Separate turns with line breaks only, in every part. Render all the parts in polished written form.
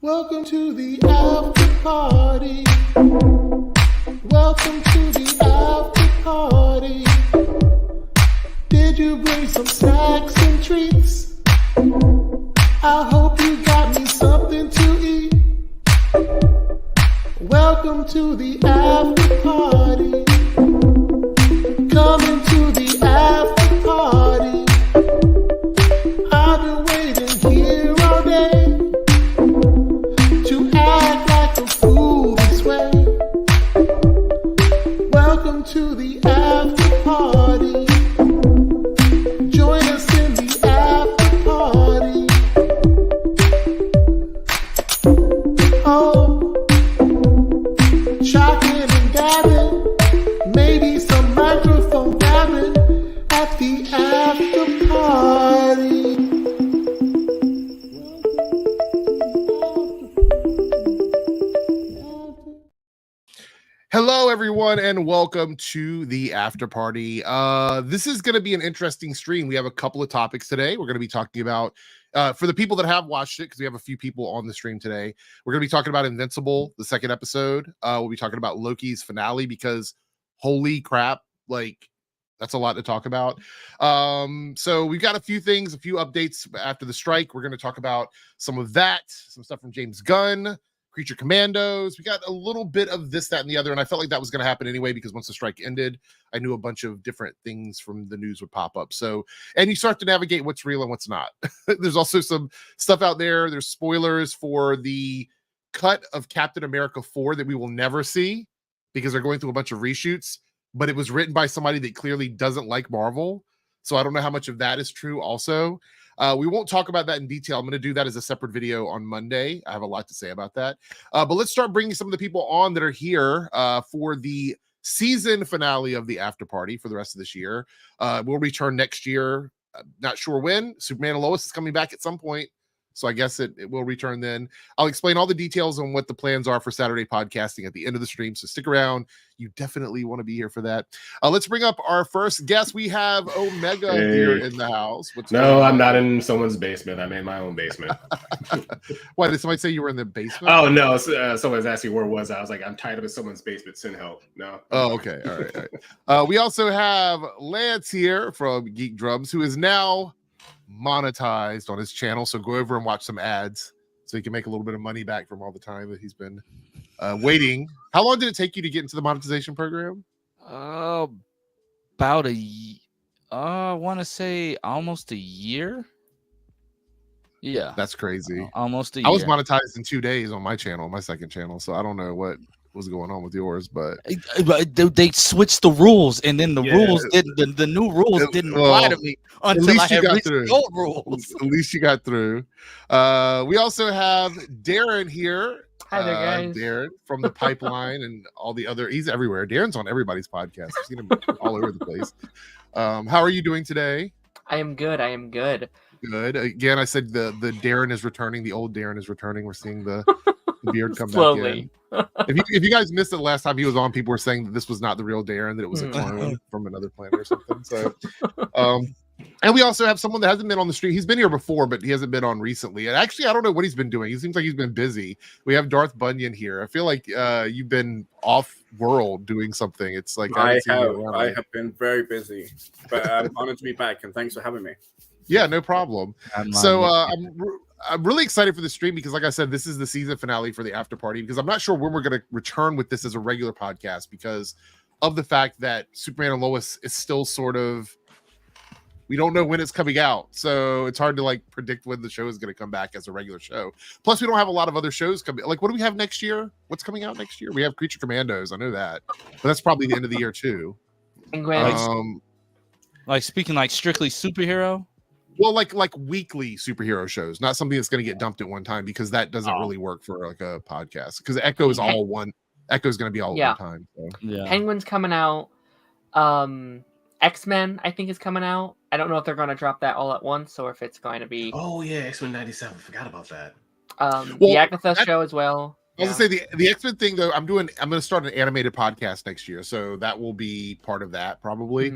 Welcome to the after party. Welcome to the after party. Did you bring some snacks and treats? I hope you got me something to eat. Welcome to the after party. Coming to the after party. I've been waiting here all day to act like a fool this way. Welcome to the after party. Join us in the after party. Oh, shocking and gabbing, maybe some microphone gabbing at the after party. Hello, everyone, and welcome to the after party. This is going to be an interesting stream. We have a couple of topics today. We're going to be talking about, for the people that have watched it, because we have a few people on the stream today, we're going to be talking about Invincible, the second episode. We'll be talking about Loki's finale, because holy crap, like, that's a lot to talk about. So we've got a few things, a few updates after the strike. We're going to talk about some of that, some stuff from James Gunn, Creature Commandos. We got a little bit of this, that, and the other, and I felt like that was going to happen anyway, because once the strike ended, I knew a bunch of different things from the news would pop up. So, and you start to navigate what's real and what's not. There's also some stuff out there. There's spoilers for the cut of Captain America 4 that we will never see, because they're going through a bunch of reshoots, but it was written by somebody that clearly doesn't like Marvel. So I don't know how much of that is true also. We won't talk about that in detail. I'm going to do that as a separate video on Monday. I have a lot to say about that. But let's start bringing some of the people on that are here for the season finale of the after party for the rest of this year. We'll return next year. Not sure when. Superman and Lois is coming back at some point, so I guess it will return then. I'll explain all the details on what the plans are for Saturday podcasting at the end of the stream, so stick around. You definitely want to be here for that. Let's bring up our first guest. We have Omega here in the house.
No, I'm not in someone's basement. I'm in my own basement.
Why, did somebody say you were in the basement?
Oh, no. Someone's asking where was I. I was like, I'm tired of in someone's basement. Send help. No.
Oh, okay. All right. All right. We also have Lance here from Geek Drums, who is now monetized on his channel. So go over and watch some ads so he can make a little bit of money back from all the time that he's been waiting. How long did it take you to get into the monetization program?
I want to say almost a year. Yeah,
that's crazy.
Almost a year.
I was monetized in 2 days on my channel, my second channel, so I don't know what was going on with yours, but
they switched the rules, and then the rules didn't. The new rules didn't apply to me until I had reached the old rules.
At least you got through. We also have Darren here.
Hi there, guys.
Darren from the Pipeline and all the other. He's everywhere. Darren's on everybody's podcast. I've seen him all over the place. How are you doing today?
I am good.
Good. Again, I said the Darren is returning. The old Darren is returning. We're seeing the beard come
slowly
back in. If you guys missed it last time he was on, people were saying that this was not the real Darren, that it was a clone from another planet or something. So, and we also have someone that hasn't been on the stream. He's been here before, but he hasn't been on recently. And actually, I don't know what he's been doing. He seems like he's been busy. We have Darth Bunyan here. I feel like you've been off world doing somthing. It's like
I have been very busy, but I'm honored to be back, and thanks for having me.
Yeah, no problem. So I'm really excited for the stream because, like I said, this is the season finale for the after party, because I'm not sure when we're going to return with this as a regular podcast because of the fact that Superman and Lois is still sort of, we don't know when it's coming out. So it's hard to like predict when the show is going to come back as a regular show. Plus, we don't have a lot of other shows coming. Like, what do we have next year? What's coming out next year? We have Creature Commandos. I know that. But that's probably the end of the year, too.
Like speaking like strictly superhero?
Well, like weekly superhero shows, not something that's going to get dumped at one time, because that doesn't really work for like a podcast. Because Echo is all one. Echo is going to be all at one time. So.
Yeah. Penguin's coming out. X-Men, I think, is coming out. I don't know if they're going to drop that all at once or if it's going to be.
Oh yeah, X-Men '97. Forgot about that.
The Agatha show as well.
I was gonna say the X-Men thing though. I'm going to start an animated podcast next year, so that will be part of that probably.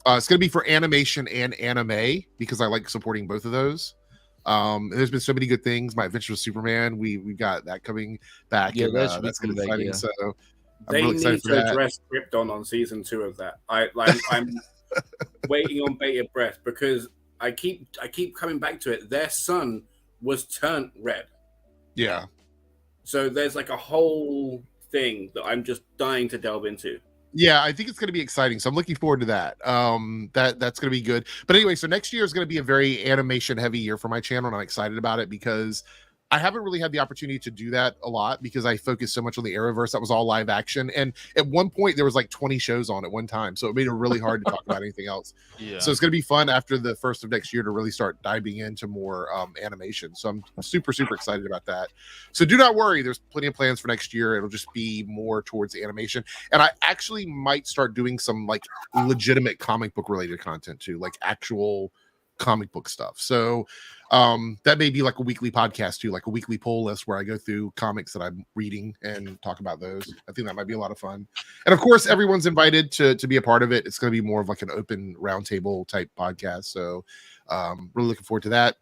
It's going to be for animation and anime because I like supporting both of those. There's been so many good things. My Adventure with Superman, we've got that coming back, and that's gonna be exciting. So I'm
they
really excited
need
for
to
that.
address Krypton on season 2 of that. I'm waiting on bated breath because I keep coming back to it. Their sun was turned red.
Yeah.
So there's like a whole thing that I'm just dying to delve into.
Yeah, I think it's going to be exciting. So I'm looking forward to that. That's going to be good. But anyway, so next year is going to be a very animation heavy year for my channel, and I'm excited about it because I haven't really had the opportunity to do that a lot because I focused so much on the Arrowverse. That was all live action, and at one point there was like 20 shows on at one time, so it made it really hard to talk about anything else.
Yeah.
So it's going to be fun after the first of next year to really start diving into more animation. So I'm super excited about that. So do not worry, there's plenty of plans for next year. It'll just be more towards animation, and I actually might start doing some like legitimate comic book related content too, like actual comic book stuff. So that may be like a weekly podcast too, like a weekly poll list where I go through comics that I'm reading and talk about those. I think that might be a lot of fun. And of course, everyone's invited to be a part of it. It's going to be more of like an open roundtable type podcast. So really looking forward to that.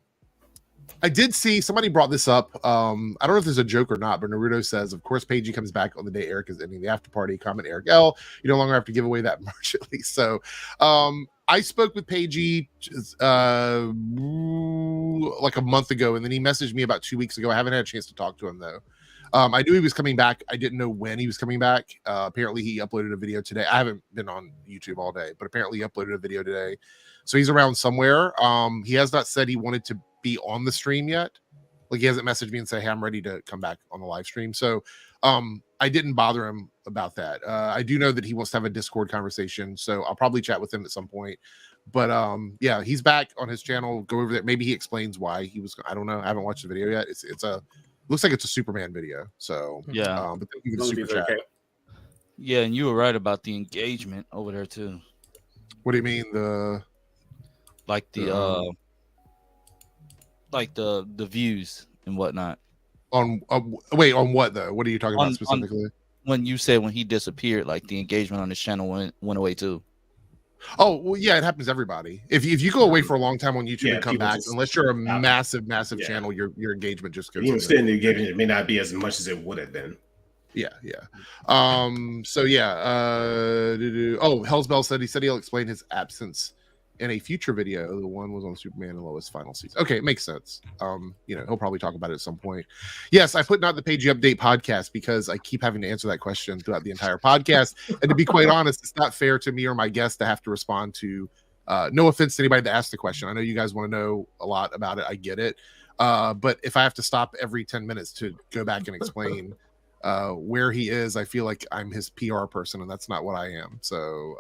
I did see somebody brought this up. I don't know if there's a joke or not, but Naruto says, of course, Paigey comes back on the day Eric is ending the after party. Comment Eric L. You no longer have to give away that merch at least. So I spoke with Paigey like a month ago, and then he messaged me about 2 weeks ago. I haven't had a chance to talk to him though. I knew he was coming back. I didn't know when he was coming back. Apparently he uploaded a video today. I haven't been on YouTube all day, but apparently he uploaded a video today. So he's around somewhere. He has not said he wanted to be on the stream yet. Like he hasn't messaged me and say, hey, I'm ready to come back on the live stream. So I didn't bother him about that. I do know that he wants to have a Discord conversation, so I'll probably chat with him at some point. But yeah, he's back on his channel. Go over there. Maybe he explains why he was. I don't know. I haven't watched the video yet. Looks like it's a Superman video. So
yeah.
But you can super chat.
Okay.
Yeah, and you were right about the engagement over there too.
What do you mean the
views and whatnot?
On what though? What are you talking about specifically?
When you said when he disappeared, like the engagement on his channel went away too.
Oh well, yeah, it happens to everybody. If you go away for a long time on YouTube and come back, unless you're a massive channel, your engagement just goes.
Even still in the engagement, it may not be as much as it would have been.
Yeah. So yeah. Hellsbell said he'll explain his absence in a future video. The one was on Superman and Lois final season. Okay, it makes sense. He'll probably talk about it at some point. Yes, I put out the Paigey Update podcast because I keep having to answer that question throughout the entire podcast. And to be quite honest, it's not fair to me or my guests to have to respond to. No offense to anybody that asked the question. I know you guys want to know a lot about it. I get it. But if I have to stop every 10 minutes to go back and explain where he is, I feel like I'm his PR person, and that's not what I am. So,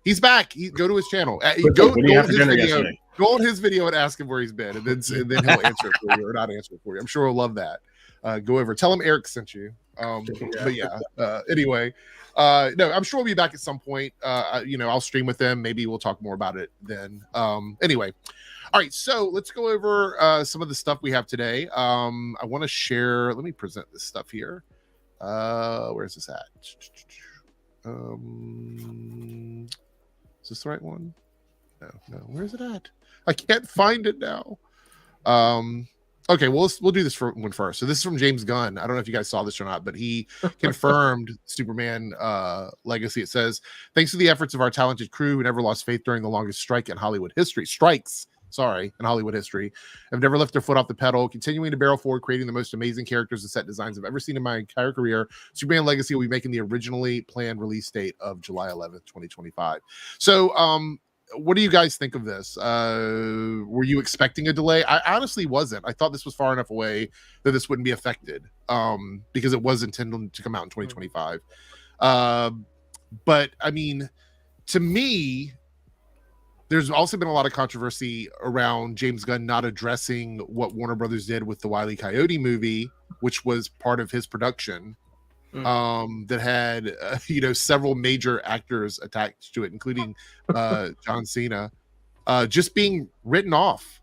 he's back. Go to his channel. Go on his video and ask him where he's been, and then he'll answer it for you or not answer it for you. I'm sure he'll love that. Go over. Tell him Eric sent you. But yeah. Anyway, no, I'm sure we'll be back at some point. I'll stream with them. Maybe we'll talk more about it then. Anyway. All right, so let's go over some of the stuff we have today. I want to share. Let me present this stuff here. Where's this at? Is this the right one? No. Where's it at? I can't find it now. Okay, we'll do this one first. So this is from James Gunn. I don't know if you guys saw this or not, but he confirmed Superman Legacy. It says, thanks to the efforts of our talented crew who never lost faith during the longest strike in Hollywood history. In Hollywood history, have never left their foot off the pedal, continuing to barrel forward, creating the most amazing characters and set designs I've ever seen in my entire career. Superman Legacy will be making the originally planned release date of July 11th, 2025. So, what do you guys think of this? Were you expecting a delay? I honestly wasn't. I thought this was far enough away that this wouldn't be affected because it was intended to come out in 2025. But I mean, to me, there's also been a lot of controversy around James Gunn not addressing what Warner Brothers did with the Wile E. Coyote movie, which was part of his production, that had several major actors attached to it, including John Cena, just being written off.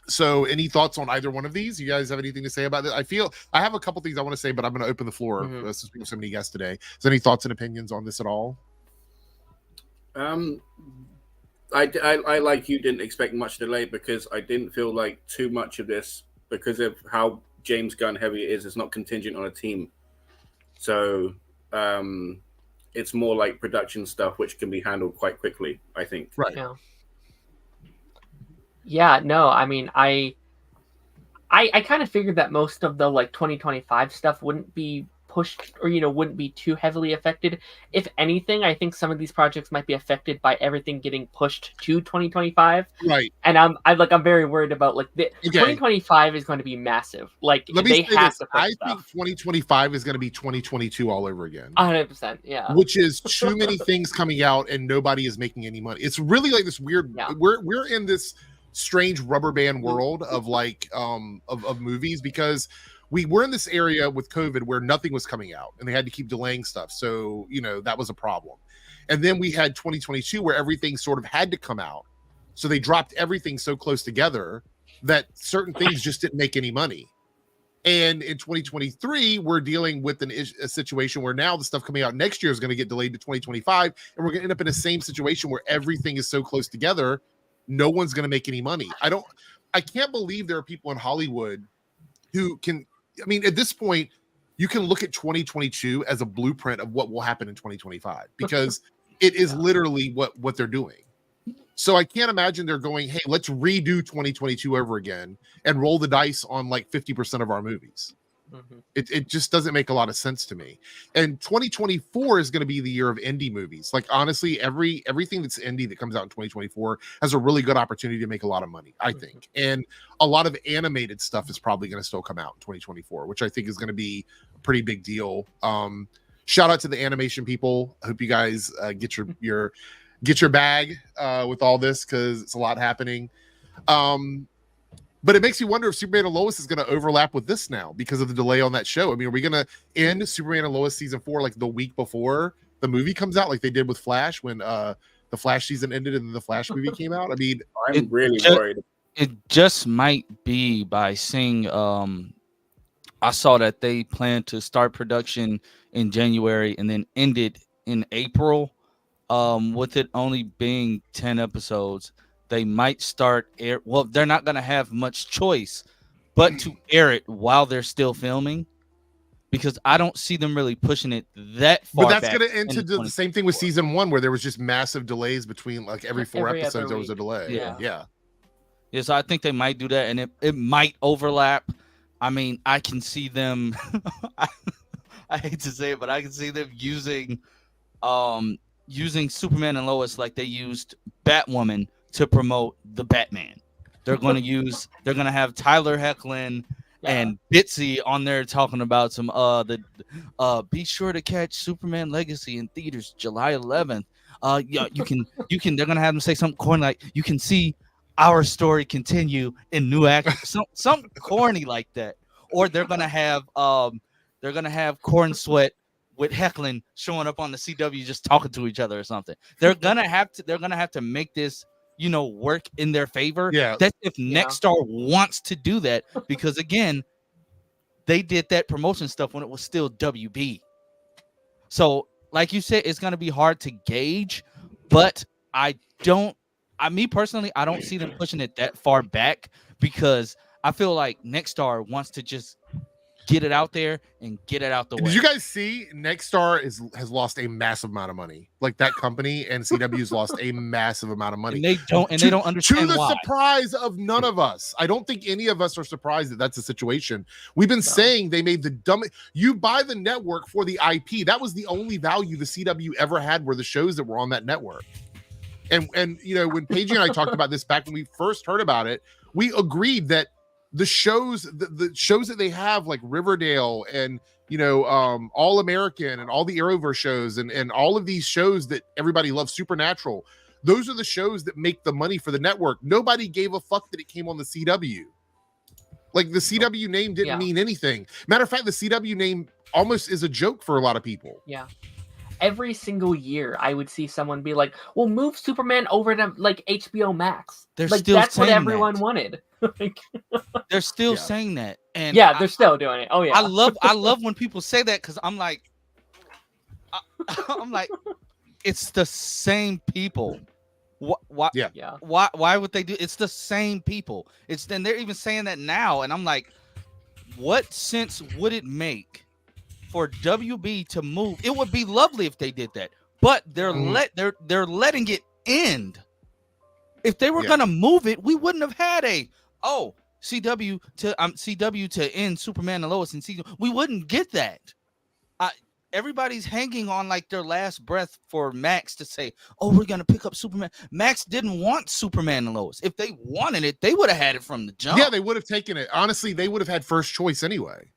So any thoughts on either one of these? You guys have anything to say about this? I have a couple things I want to say, but I'm going to open the floor since we have so many guests today. Is there any thoughts and opinions on this at all?
I like you didn't expect much delay because I didn't feel like too much of this because of how James Gunn heavy it is. It's not contingent on a team, so it's more like production stuff which can be handled quite quickly. I think.
Right.
Yeah. Yeah. No. I mean, I kind of figured that most of the like 2025 stuff wouldn't be pushed or wouldn't be too heavily affected. If anything, I think some of these projects might be affected by everything getting pushed to 2025.
Right.
And I'm very worried about like 2025 is going to be massive. Like
let me
they have to.
I think 2025 is going to be 2022 all over again.
100%. Yeah.
Which is too many things coming out and nobody is making any money. It's really like this weird.
Yeah.
We're in this strange rubber band world of like of movies because we were in this area with COVID where nothing was coming out and they had to keep delaying stuff. So, that was a problem. And then we had 2022 where everything sort of had to come out. So they dropped everything so close together that certain things just didn't make any money. And in 2023, we're dealing with a situation where now the stuff coming out next year is going to get delayed to 2025. And we're going to end up in the same situation where everything is so close together. No one's going to make any money. I can't believe there are people in Hollywood who can, at this point, you can look at 2022 as a blueprint of what will happen in 2025 because it is literally what they're doing. So I can't imagine they're going, hey, let's redo 2022 over again and roll the dice on like 50% of our movies. Mm-hmm. It just doesn't make a lot of sense to me. And 2024 is going to be the year of indie movies. Like honestly, everything that's indie that comes out in 2024 has a really good opportunity to make a lot of money, I think. And a lot of animated stuff is probably going to still come out in 2024, which I think is going to be a pretty big deal. Shout out to the animation people. I hope you guys get your bag with all this because it's a lot happening. But it makes you wonder if Superman and Lois is going to overlap with this now because of the delay on that show. Are we going to end Superman and Lois season 4 like the week before the movie comes out, like they did with Flash when the Flash season ended and then the Flash movie came out?
I'm really worried.
It just might be by seeing. I saw that they plan to start production in January and then end it in April. With it only being 10 episodes. They might start they're not going to have much choice but to air it while they're still filming because I don't see them really pushing it that far.
But that's going to end to the same thing with season 1 where there was just massive delays between like every 4 episodes there was a delay. Yeah.
So I think they might do that and it might overlap. I can see them I hate to say it, but I can see them using Superman and Lois like they used Batwoman to promote the Batman. They're going to have Tyler Hoechlin and Bitsy on there talking about some be sure to catch Superman Legacy in theaters July 11th. They're going to have them say something corny like you can see our story continue in new action, something corny like that. Or they're going to have Corn Sweat with Hoechlin showing up on the CW just talking to each other or something. They're gonna have to make this work in their favor.
Yeah.
That's if Nexstar wants to do that, because again, they did that promotion stuff when it was still WB. So, like you said, it's gonna be hard to gauge, but me personally, I don't see them pushing it that far back because I feel like Nexstar wants to just get it out there and get it out the way.
Did you guys see Nexstar has lost a massive amount of money? Like that company and CW's lost a massive amount of money.
And they don't understand
to the
why.
Surprise of none of us. I don't think any of us are surprised that that's the situation. We've been saying they made the dumbest. You buy the network for the IP. That was the only value the CW ever had were the shows that were on that network. And when Paige and I talked about this back when we first heard about it, we agreed that the shows that they have like Riverdale and All American and all the Arrowverse shows and all of these shows that everybody loves, Supernatural, those are the shows that make the money for the network. Nobody gave a fuck that it came on the CW. Like the CW name didn't mean anything. Matter of fact, the CW name almost is a joke for a lot of people.
Yeah. Every single year I would see someone be like, well, move Superman over to like HBO Max.
They're
like
still
that's what
saying
everyone
that.
Wanted.
They're still saying that. And
they're still doing it. Oh yeah.
I love when people say that because I'm like it's the same people. Why?
Yeah.
Why would they do? It's the same people. Then they're even saying that now, and I'm like, what sense would it make for WB to move? It would be lovely if they did that, but they're letting it end. If they were gonna move it, we wouldn't have had CW to end Superman and Lois and CW. We wouldn't get that. Everybody's hanging on like their last breath for Max to say, "Oh, we're gonna pick up Superman." Max didn't want Superman and Lois. If they wanted it, they would have had it from the jump.
Yeah, they would have taken it. Honestly, they would have had first choice anyway.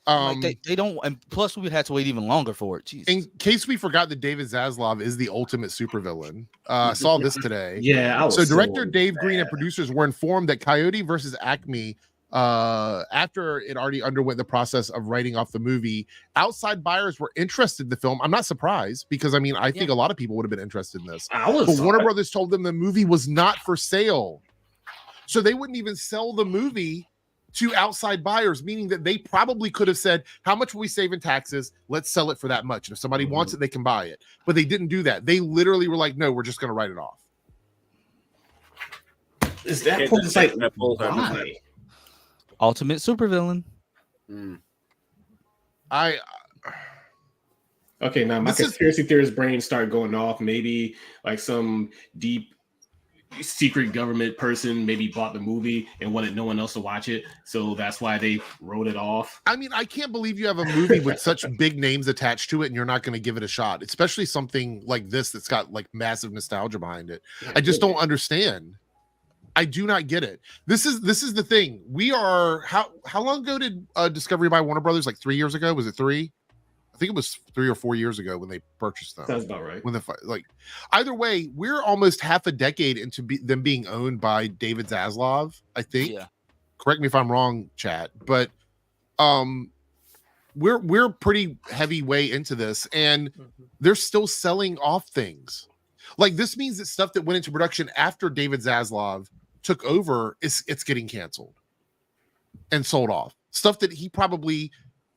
Like they don't, and plus we would have to wait even longer for it. Jesus.
In case we forgot that David Zaslav is the ultimate supervillain. I saw this today.
Yeah.
So director Dave Green and producers were informed that Coyote versus Acme, after it already underwent the process of writing off the movie, outside buyers were interested in the film. I'm not surprised because I think a lot of people would have been interested in this. But Warner Brothers told them the movie was not for sale. So they wouldn't even sell the movie to outside buyers, meaning that they probably could have said, how much will we save in taxes? Let's sell it for that much. And if somebody wants it, they can buy it. But they didn't do that. They literally were like, no, we're just going to write it off.
Is that point? It's like, why?
Ultimate supervillain.
Okay, now my conspiracy theorist brain started going off. Maybe like some deep secret government person maybe bought the movie and wanted no one else to watch it, so that's why they wrote it off.
I mean, I can't believe you have a movie with such big names attached to it and you're not going to give it a shot, especially something like this that's got like massive nostalgia behind it. I just don't understand. I do not get it. This is the thing. We are how long ago did Discovery buy Warner Brothers? Like 3 years ago? Was it 3? I think it was 3 or 4 years ago when they purchased them.
Sounds about right.
Either way, we're almost half a decade into them being owned by David Zaslav, I think. Yeah. Correct me if I'm wrong, chat, but we're pretty heavy way into this, and they're still selling off things. Like this means that stuff that went into production after David Zaslav took over it's getting canceled and sold off. Stuff that he probably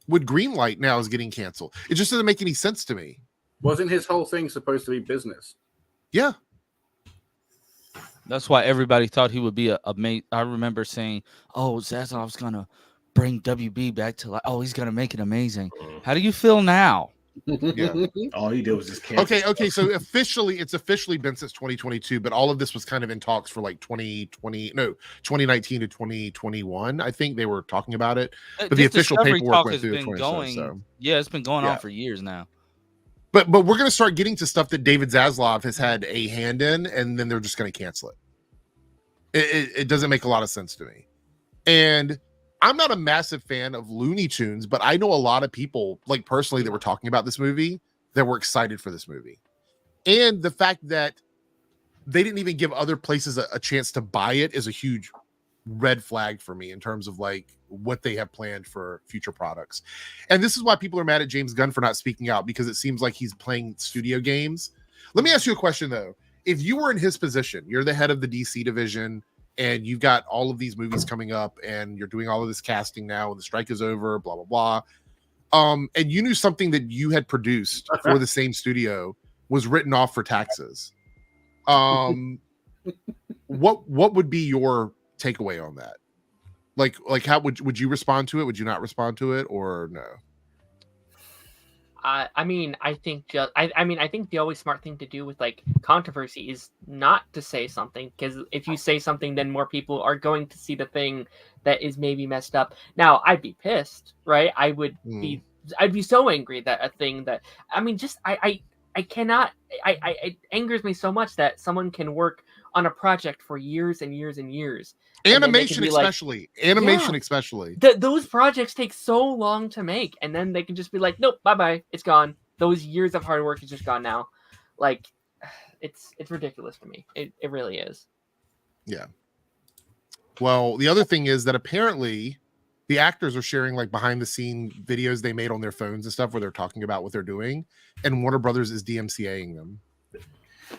would greenlight now is getting canceled. It just doesn't make any sense to me.
Wasn't his whole thing supposed to be business?
Yeah.
That's why everybody thought he would be a mate. I remember saying, "Oh, Zaslav's gonna bring WB back to life. Oh, he's gonna make it amazing." How do you feel now?
Yeah.
All he did was just cancel.
Okay. So it's officially been since 2022, but all of this was kind of in talks for like 2019 to 2021. I think they were talking about it, but the official paperwork went through 2020. So.
Yeah, it's been going on for years now.
But we're going to start getting to stuff that David Zaslav has had a hand in, and then they're just going to cancel it. It doesn't make a lot of sense to me. And I'm not a massive fan of Looney Tunes, but I know a lot of people, like personally, that were talking about this movie that were excited for this movie. And the fact that they didn't even give other places a chance to buy it is a huge red flag for me in terms of like what they have planned for future products. And this is why people are mad at James Gunn for not speaking out, because it seems like he's playing studio games. Let me ask you a question though. If you were in his position, you're the head of the DC division, and you've got all of these movies coming up and you're doing all of this casting now and the strike is over, blah, blah, blah. And you knew something that you had produced for the same studio was written off for taxes. What would be your takeaway on that? Like how would you respond to it? Would you not respond to it or no?
I mean, I think the always smart thing to do with like controversy is not to say something, because if you say something, then more people are going to see the thing that is maybe messed up. Now, I'd be pissed, right? I'd be so angry that a thing that, I mean, just I cannot. It angers me so much that someone can work on a project for years and years and years.
Animation especially.
Those projects take so long to make, and then they can just be like, nope, bye-bye, it's gone. Those years of hard work is just gone now. Like, it's ridiculous to me. It really is.
Yeah. Well, the other thing is that apparently the actors are sharing like behind the scene videos they made on their phones and stuff where they're talking about what they're doing, and Warner Brothers is DMCAing them.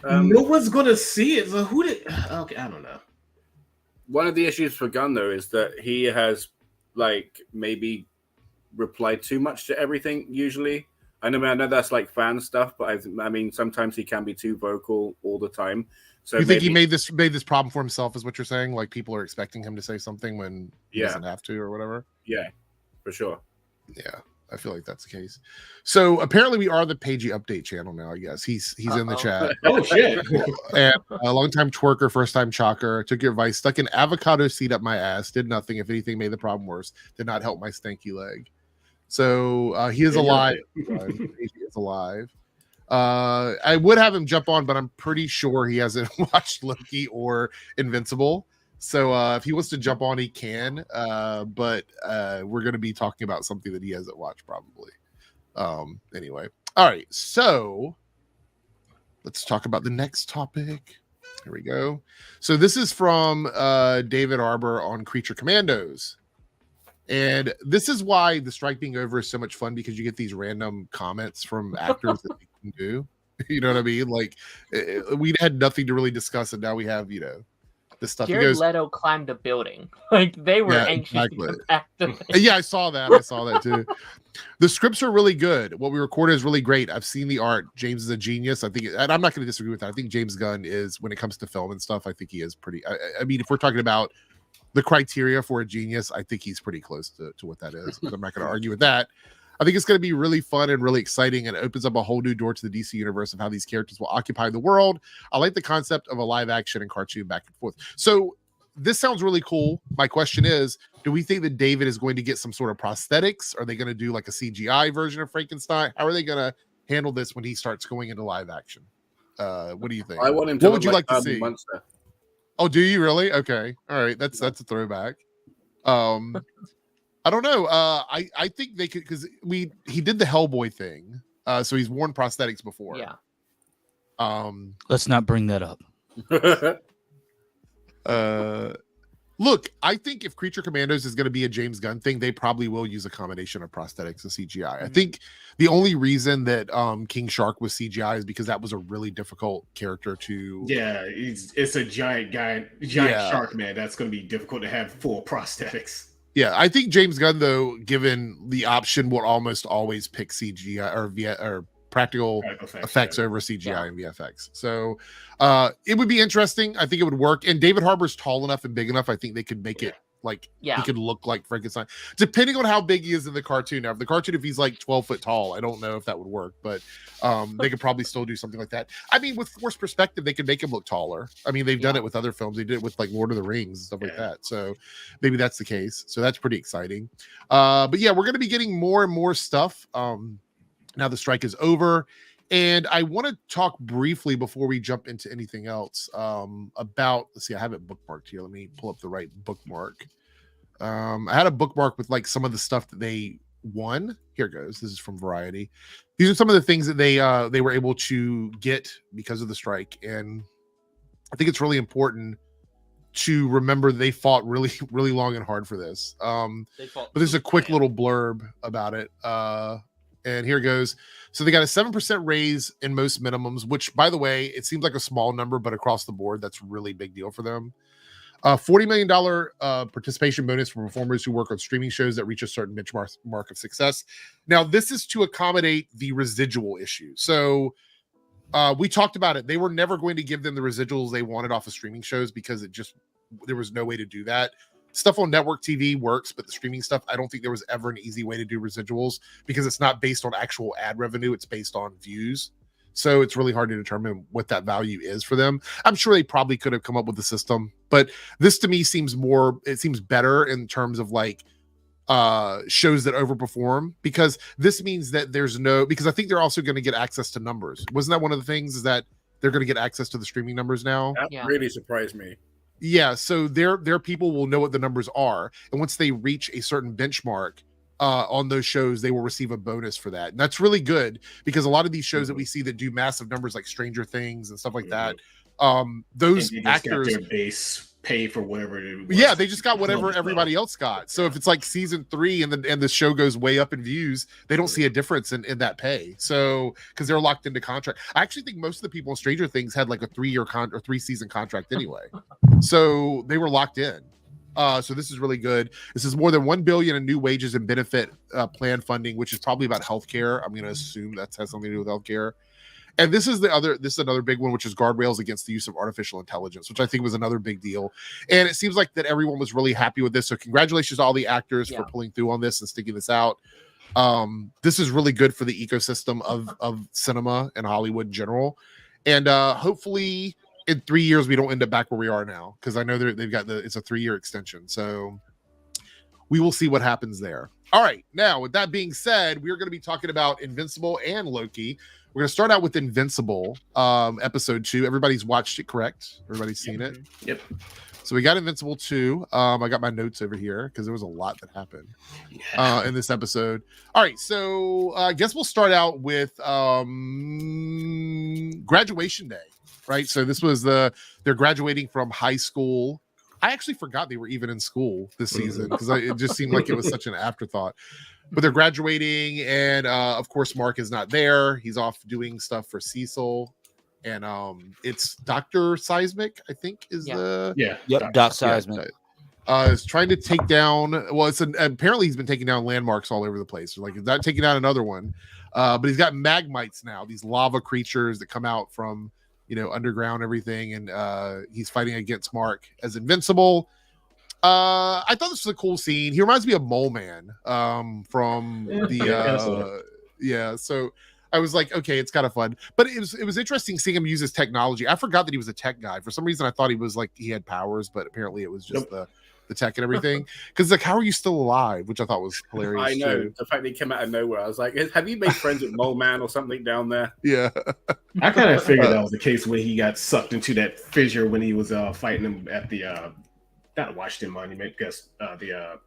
No one's gonna see it. So who did? Okay, I don't know.
One of the issues for Gunn though is that he has like maybe replied too much to everything usually, I know that's like fan stuff, but I mean, sometimes he can be too vocal all the time. So
you think he made this problem for himself, is what you're saying? Like people are expecting him to say something when he doesn't have to, or whatever.
Yeah, for sure.
Yeah, I feel like that's the case. So apparently, we are the Pagey update channel now. I guess he's in the chat.
Oh shit!
And a long time twerker, first time chalker. Took your advice, stuck an avocado seed up my ass. Did nothing. If anything, made the problem worse. Did not help my stanky leg. So he is alive. He is alive. I would have him jump on, but I'm pretty sure he hasn't watched Loki or Invincible. So if he wants to jump on, he can. But we're going to be talking about something that he hasn't watched, probably. Anyway, all right. So let's talk about the next topic. Here we go. So this is from David Arbor on Creature Commandos. And this is why the strike being over is so much fun, because you get these random comments from actors that they can do. You know what I mean? Like we had nothing to really discuss, and now we have, this stuff.
Jared Leto climbed a building. Like they were anxious to get back to
Yeah, I saw that too. The scripts are really good. What we recorded is really great. I've seen the art. James is a genius. I think, and I'm not going to disagree with that. I think James Gunn is, when it comes to film and stuff, I think he is pretty. I mean, if we're talking about the criteria for a genius, I think he's pretty close to what that is. I'm not going to argue with that. I think it's going to be really fun and really exciting, and it opens up a whole new door to the DC universe of how these characters will occupy the world. I like the concept of a live action and cartoon back and forth. So this sounds really cool. My question is, do we think that David is going to get some sort of prosthetics? Are they going to do like a CGI version of Frankenstein? How are they going to handle this when he starts going into live action? What do you think?
I want him to.
What would you like to see?
Monster.
Oh, do you really? Okay. All right. That's a throwback. I don't know. I think they could, because he did the Hellboy thing. So he's worn prosthetics before.
Yeah.
Let's not bring that up.
Look, I think if Creature Commandos is going to be a James Gunn thing, they probably will use a combination of prosthetics and CGI. I think the only reason that King Shark was CGI is because that was a really difficult character to.
Yeah, it's a giant shark, man. That's going to be difficult to have full prosthetics.
Yeah, I think James Gunn, though, given the option, will almost always pick CGI or practical effects over CGI and VFX. So it would be interesting. I think it would work. And David Harbour's tall enough and big enough. I think they could make it like he could look like Frankenstein, depending on how big he is in the cartoon. Now, if he's like 12 foot tall, I don't know if that would work, but they could probably still do something like that. I mean, with forced perspective, they could make him look taller. I mean, they've done it with other films. They did it with like Lord of the Rings and stuff like that. So maybe that's the case. So that's pretty exciting. But yeah, we're going to be getting more and more stuff. Now the strike is over, and I want to talk briefly before we jump into anything else about. Let's see, I have it bookmarked here. Let me pull up the right bookmark. I had a bookmark with like some of the stuff that they won. Here it goes. This is from Variety. These are some of the things that they were able to get because of the strike, and I think it's really important to remember they fought really, really long and hard for this. But there's a quick little blurb about it. And here goes. So they got a 7% raise in most minimums, which, by the way, it seems like a small number, but across the board, that's a really big deal for them. $40 million participation bonus for performers who work on streaming shows that reach a certain benchmark of success. Now, this is to accommodate the residual issue. So we talked about it. They were never going to give them the residuals they wanted off of streaming shows because there was no way to do that. Stuff on network TV works, but the streaming stuff, I don't think there was ever an easy way to do residuals because it's not based on actual ad revenue. It's based on views. So it's really hard to determine what that value is for them. I'm sure they probably could have come up with a system, but this to me seems better in terms of like shows that overperform, because this means that because I think they're also going to get access to numbers. Wasn't that one of the things, is that they're going to get access to the streaming numbers now?
That really surprised me.
Yeah, so their people will know what the numbers are, and once they reach a certain benchmark on those shows, they will receive a bonus for that. And that's really good, because a lot of these shows that we see that do massive numbers, like Stranger Things and stuff like that, those actors
got their base pay for whatever it was.
Yeah, they just got whatever everybody else got. So if it's like season 3 and the show goes way up in views, they don't see a difference in that pay. So because they're locked into contract. I actually think most of the people in Stranger Things had like a 3-year or 3-season contract anyway. So they were locked in. So this is really good. This is more than $1 billion in new wages and benefit plan funding, which is probably about healthcare. I'm going to assume that has something to do with healthcare. And this is another big one, which is guardrails against the use of artificial intelligence, which I think was another big deal. And it seems like that everyone was really happy with this. So congratulations to all the actors for pulling through on this and sticking this out. This is really good for the ecosystem of cinema and Hollywood in general. And hopefully in 3 years we don't end up back where we are now, because I know they've got it's a 3-year extension. So we will see what happens there. All right, now with that being said, we're going to be talking about Invincible and Loki. We're going to start out with Invincible, episode 2. Everybody's watched it, correct? Everybody's seen it?
Yep.
So we got Invincible 2. I got my notes over here because there was a lot that happened in this episode. All right, so I guess we'll start out with graduation day, right? So this was they're graduating from high school. I actually forgot they were even in school this season because it just seemed like it was such an afterthought. But they're graduating, and of course, Mark is not there. He's off doing stuff for Cecil, and it's Dr. Seismic, I think, is
Doc Seismic.
Is trying to take down. Well, apparently he's been taking down landmarks all over the place. Like he's not taking down another one, but he's got magmites now. These lava creatures that come out from underground, everything, and he's fighting against Mark as Invincible. I thought this was a cool scene. He reminds me of Mole Man from the so I was like, okay, it's kind of fun, but it was interesting seeing him use his technology. I forgot that he was a tech guy. For some reason I thought he was like he had powers, but apparently it was just the tech and everything. Because like, how are you still alive? Which I thought was hilarious.
I know
too.
the fact that he came out of nowhere. I was like, have you made friends with Mole Man or something down there?
Yeah.
I kind of figured that was the case when he got sucked into that fissure when he was fighting him at the not Washington Monument, because the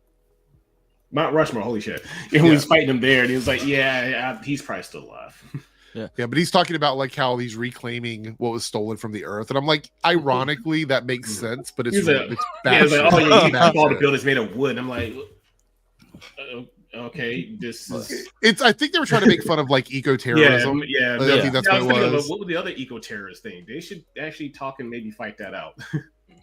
Mount Rushmore. Holy shit! He was fighting him there, and he was like, he's probably still alive."
Yeah, but he's talking about like how he's reclaiming what was stolen from the earth, and I'm like, ironically, that makes sense, but it's bad.
It's like, you keep all the buildings made of wood. And I'm like, okay, this is.
I think they were trying to make fun of like eco-terrorism.
Yeah.
I think that's what it was.
What was the other eco-terrorist thing? They should actually talk and maybe fight that out.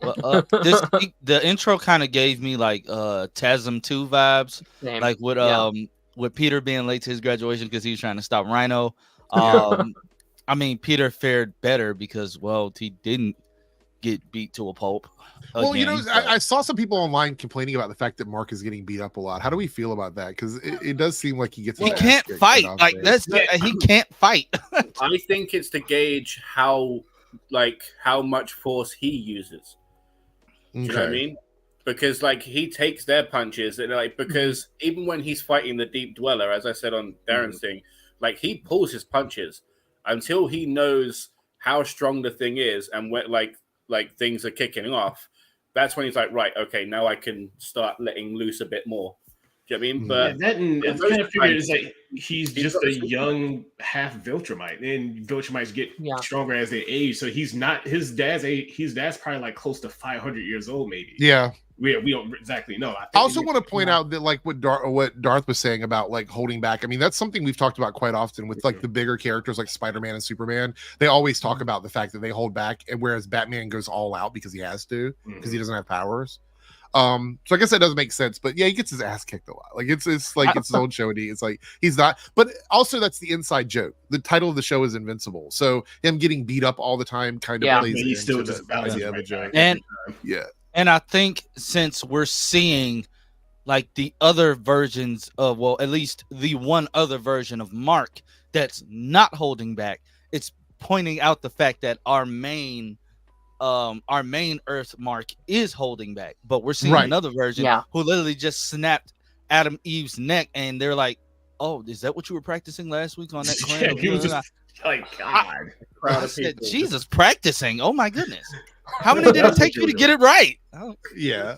The intro kind of gave me like TASM 2 vibes. Same. Like with Peter being late to his graduation because he was trying to stop Rhino. I mean, Peter fared better because he didn't get beat to a pulp.
Well, I saw some people online complaining about the fact that Mark is getting beat up a lot. How do we feel about that? Because it does seem like he gets.
He can't fight. Like he can't fight.
I think it's to gauge how much force he uses. Do you know what I mean? Because like he takes their punches, and like because even when he's fighting the Deep Dweller, as I said on Darren's thing, like he pulls his punches until he knows how strong the thing is and when like things are kicking off. That's when he's like, right, okay, now I can start letting loose a bit more. Do you know what I mean? But
that kind of figure is like he's just a young half Viltrumite, and Viltrumites get stronger as they age. So he's not his dad's probably like close to 500 years old, maybe.
Yeah.
We don't exactly know. I
also want to point out that like what Darth was saying about like holding back. I mean, that's something we've talked about quite often with like the bigger characters like Spider-Man and Superman. They always talk about the fact that they hold back, and whereas Batman goes all out because he has to, because he doesn't have powers. So I guess that doesn't make sense, but yeah, he gets his ass kicked a lot. Like it's like it's his own show, and it's like he's not. But also that's the inside joke. The title of the show is Invincible, so him getting beat up all the time kind of plays
he's still just
the joke.
And I think since we're seeing like the other versions of, at least the one other version of Mark that's not holding back, it's pointing out the fact that our main Earth Mark is holding back, but we're seeing another version who literally just snapped Adam Eve's neck, and they're like, "Oh, is that what you were practicing last week on that clan?"
He was just like, God.
I said, Jesus, practicing. Oh my goodness. How many did it take you to get it right? Oh.
Yeah.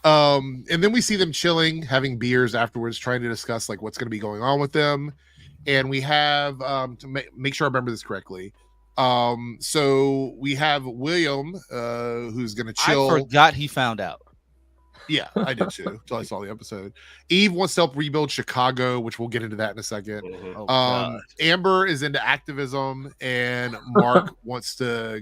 And then we see them chilling, having beers afterwards, trying to discuss like what's going to be going on with them. And we have to make sure I remember this correctly. So we have William, who's going to chill.
I forgot he found out.
Yeah, I did too. Until I saw the episode. Eve wants to help rebuild Chicago, which we'll get into that in a second. Amber is into activism, and Mark wants to,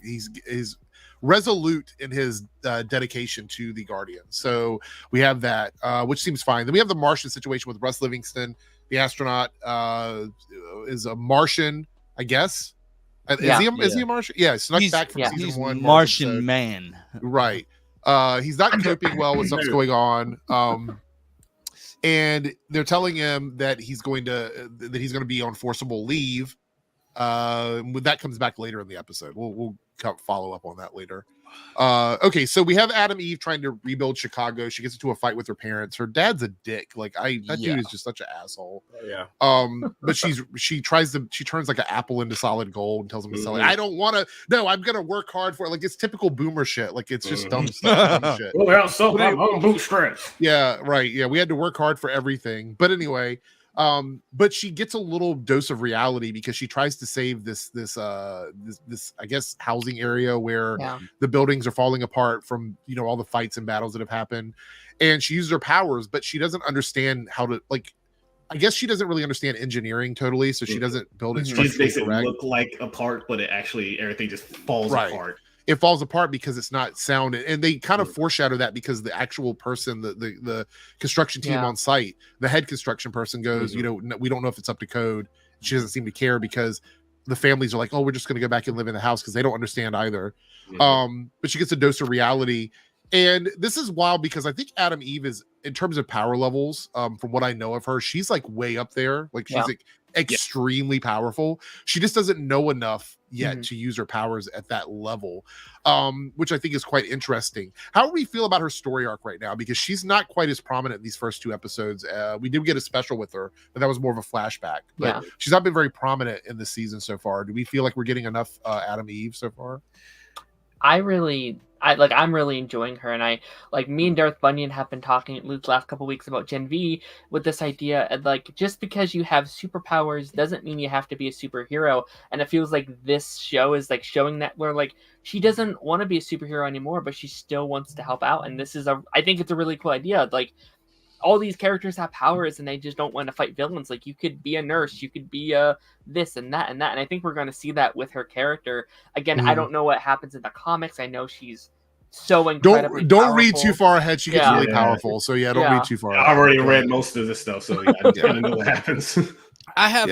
he's resolute in his dedication to the Guardians. So we have that, which seems fine. Then we have the Martian situation with Russ Livingston, the astronaut, is a Martian, I guess. Is he a Martian? Yeah, snuck back from season 1.
Martian man.
Right. He's not coping well with stuff's going on. And they're telling him that he's going to be on forcible leave. That comes back later in the episode. We'll follow up on that later. Okay, so we have Adam Eve trying to rebuild Chicago. She gets into a fight with her parents. Her dad's a dick. Like that dude is just such an asshole.
Yeah.
But she turns like an apple into solid gold and tells him to sell it. I don't want to. No, I'm gonna work hard for it. Like it's typical boomer shit. Like it's just dumb stuff. Dumb shit.
Well, so I'm on bootstraps.
Yeah, right. Yeah, we had to work hard for everything. But anyway. But she gets a little dose of reality because she tries to save this I guess housing area where the buildings are falling apart from all the fights and battles that have happened, and she uses her powers, but she doesn't understand how to I guess she doesn't really understand engineering totally, so she doesn't build it structurally correct.
She makes it look like a part, but everything just falls apart.
It falls apart because it's not sound, and they kind of foreshadow that because the actual person, the construction team on site, the head construction person goes, we don't know if it's up to code. She doesn't seem to care because the families are like, oh, we're just going to go back and live in the house because they don't understand either. But she gets a dose of reality, and this is wild because I think Adam Eve is, in terms of power levels, from what I know of her, she's like way up there. Like she's extremely powerful. She just doesn't know enough yet to use her powers at that level, which I think is quite interesting. How do we feel about her story arc right now? Because she's not quite as prominent in these first 2 episodes. We did get a special with her, but that was more of a flashback. But she's not been very prominent in this season so far. Do we feel like we're getting enough Adam Eve so far?
I'm really enjoying her, and me and Darth Bunyan have been talking at Luke's last couple weeks about Gen V with this idea of just because you have superpowers doesn't mean you have to be a superhero, and it feels like this show is showing that where she doesn't want to be a superhero anymore, but she still wants to help out, and I think it's a really cool idea. All these characters have powers and they just don't want to fight villains. You could be a nurse, you could be this and that and that. And I think we're going to see that with her character. Again, I don't know what happens in the comics. I know she's so incredibly
don't read too far ahead. She gets really powerful. So don't read too far ahead.
I've already read most of this stuff, so I kind of know what happens.
I have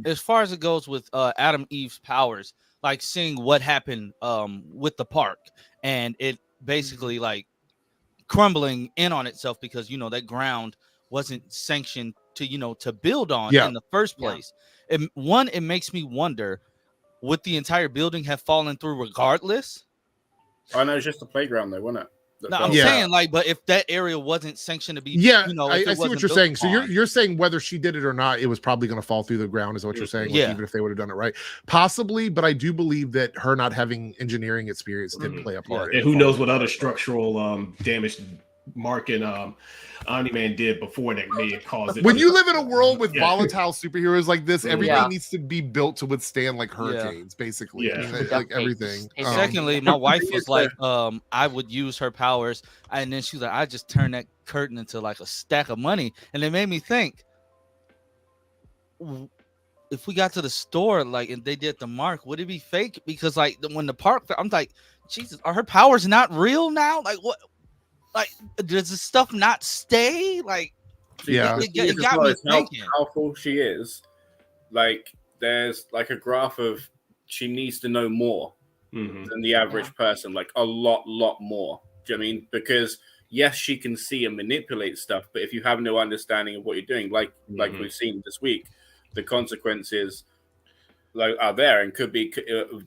as far as it goes with Adam Eve's powers, seeing what happened with the park and it basically crumbling in on itself because that ground wasn't sanctioned to build on in the first place. It makes me wonder, would the entire building have fallen through regardless?
I know it's just a playground though, wasn't it?
No, I'm saying but if that area wasn't sanctioned to be,
I see what you're saying. So you're saying whether she did it or not, it was probably going to fall through the ground, is what you're saying. Even if they would have done it right, possibly. But I do believe that her not having engineering experience did play a part.
And who knows what other structural damage Mark and Omni-Man did before that may have caused it.
When you live in a world with volatile superheroes like this, everything needs to be built to withstand hurricanes, basically. Everything.
Secondly, my wife was like, I would use her powers, and then she's like, I just turned that curtain into a stack of money, and it made me think, if we got to the store and they did the mark, would it be fake? Because when the park, I'm like, Jesus, are her powers not real now? What? Does this stuff not stay? It got me thinking.
How powerful she is. There's a graph of she needs to know more than the average person, a lot more. Do you know what I mean? Because yes, she can see and manipulate stuff, but if you have no understanding of what you're doing, like we've seen this week, the consequences are there and could be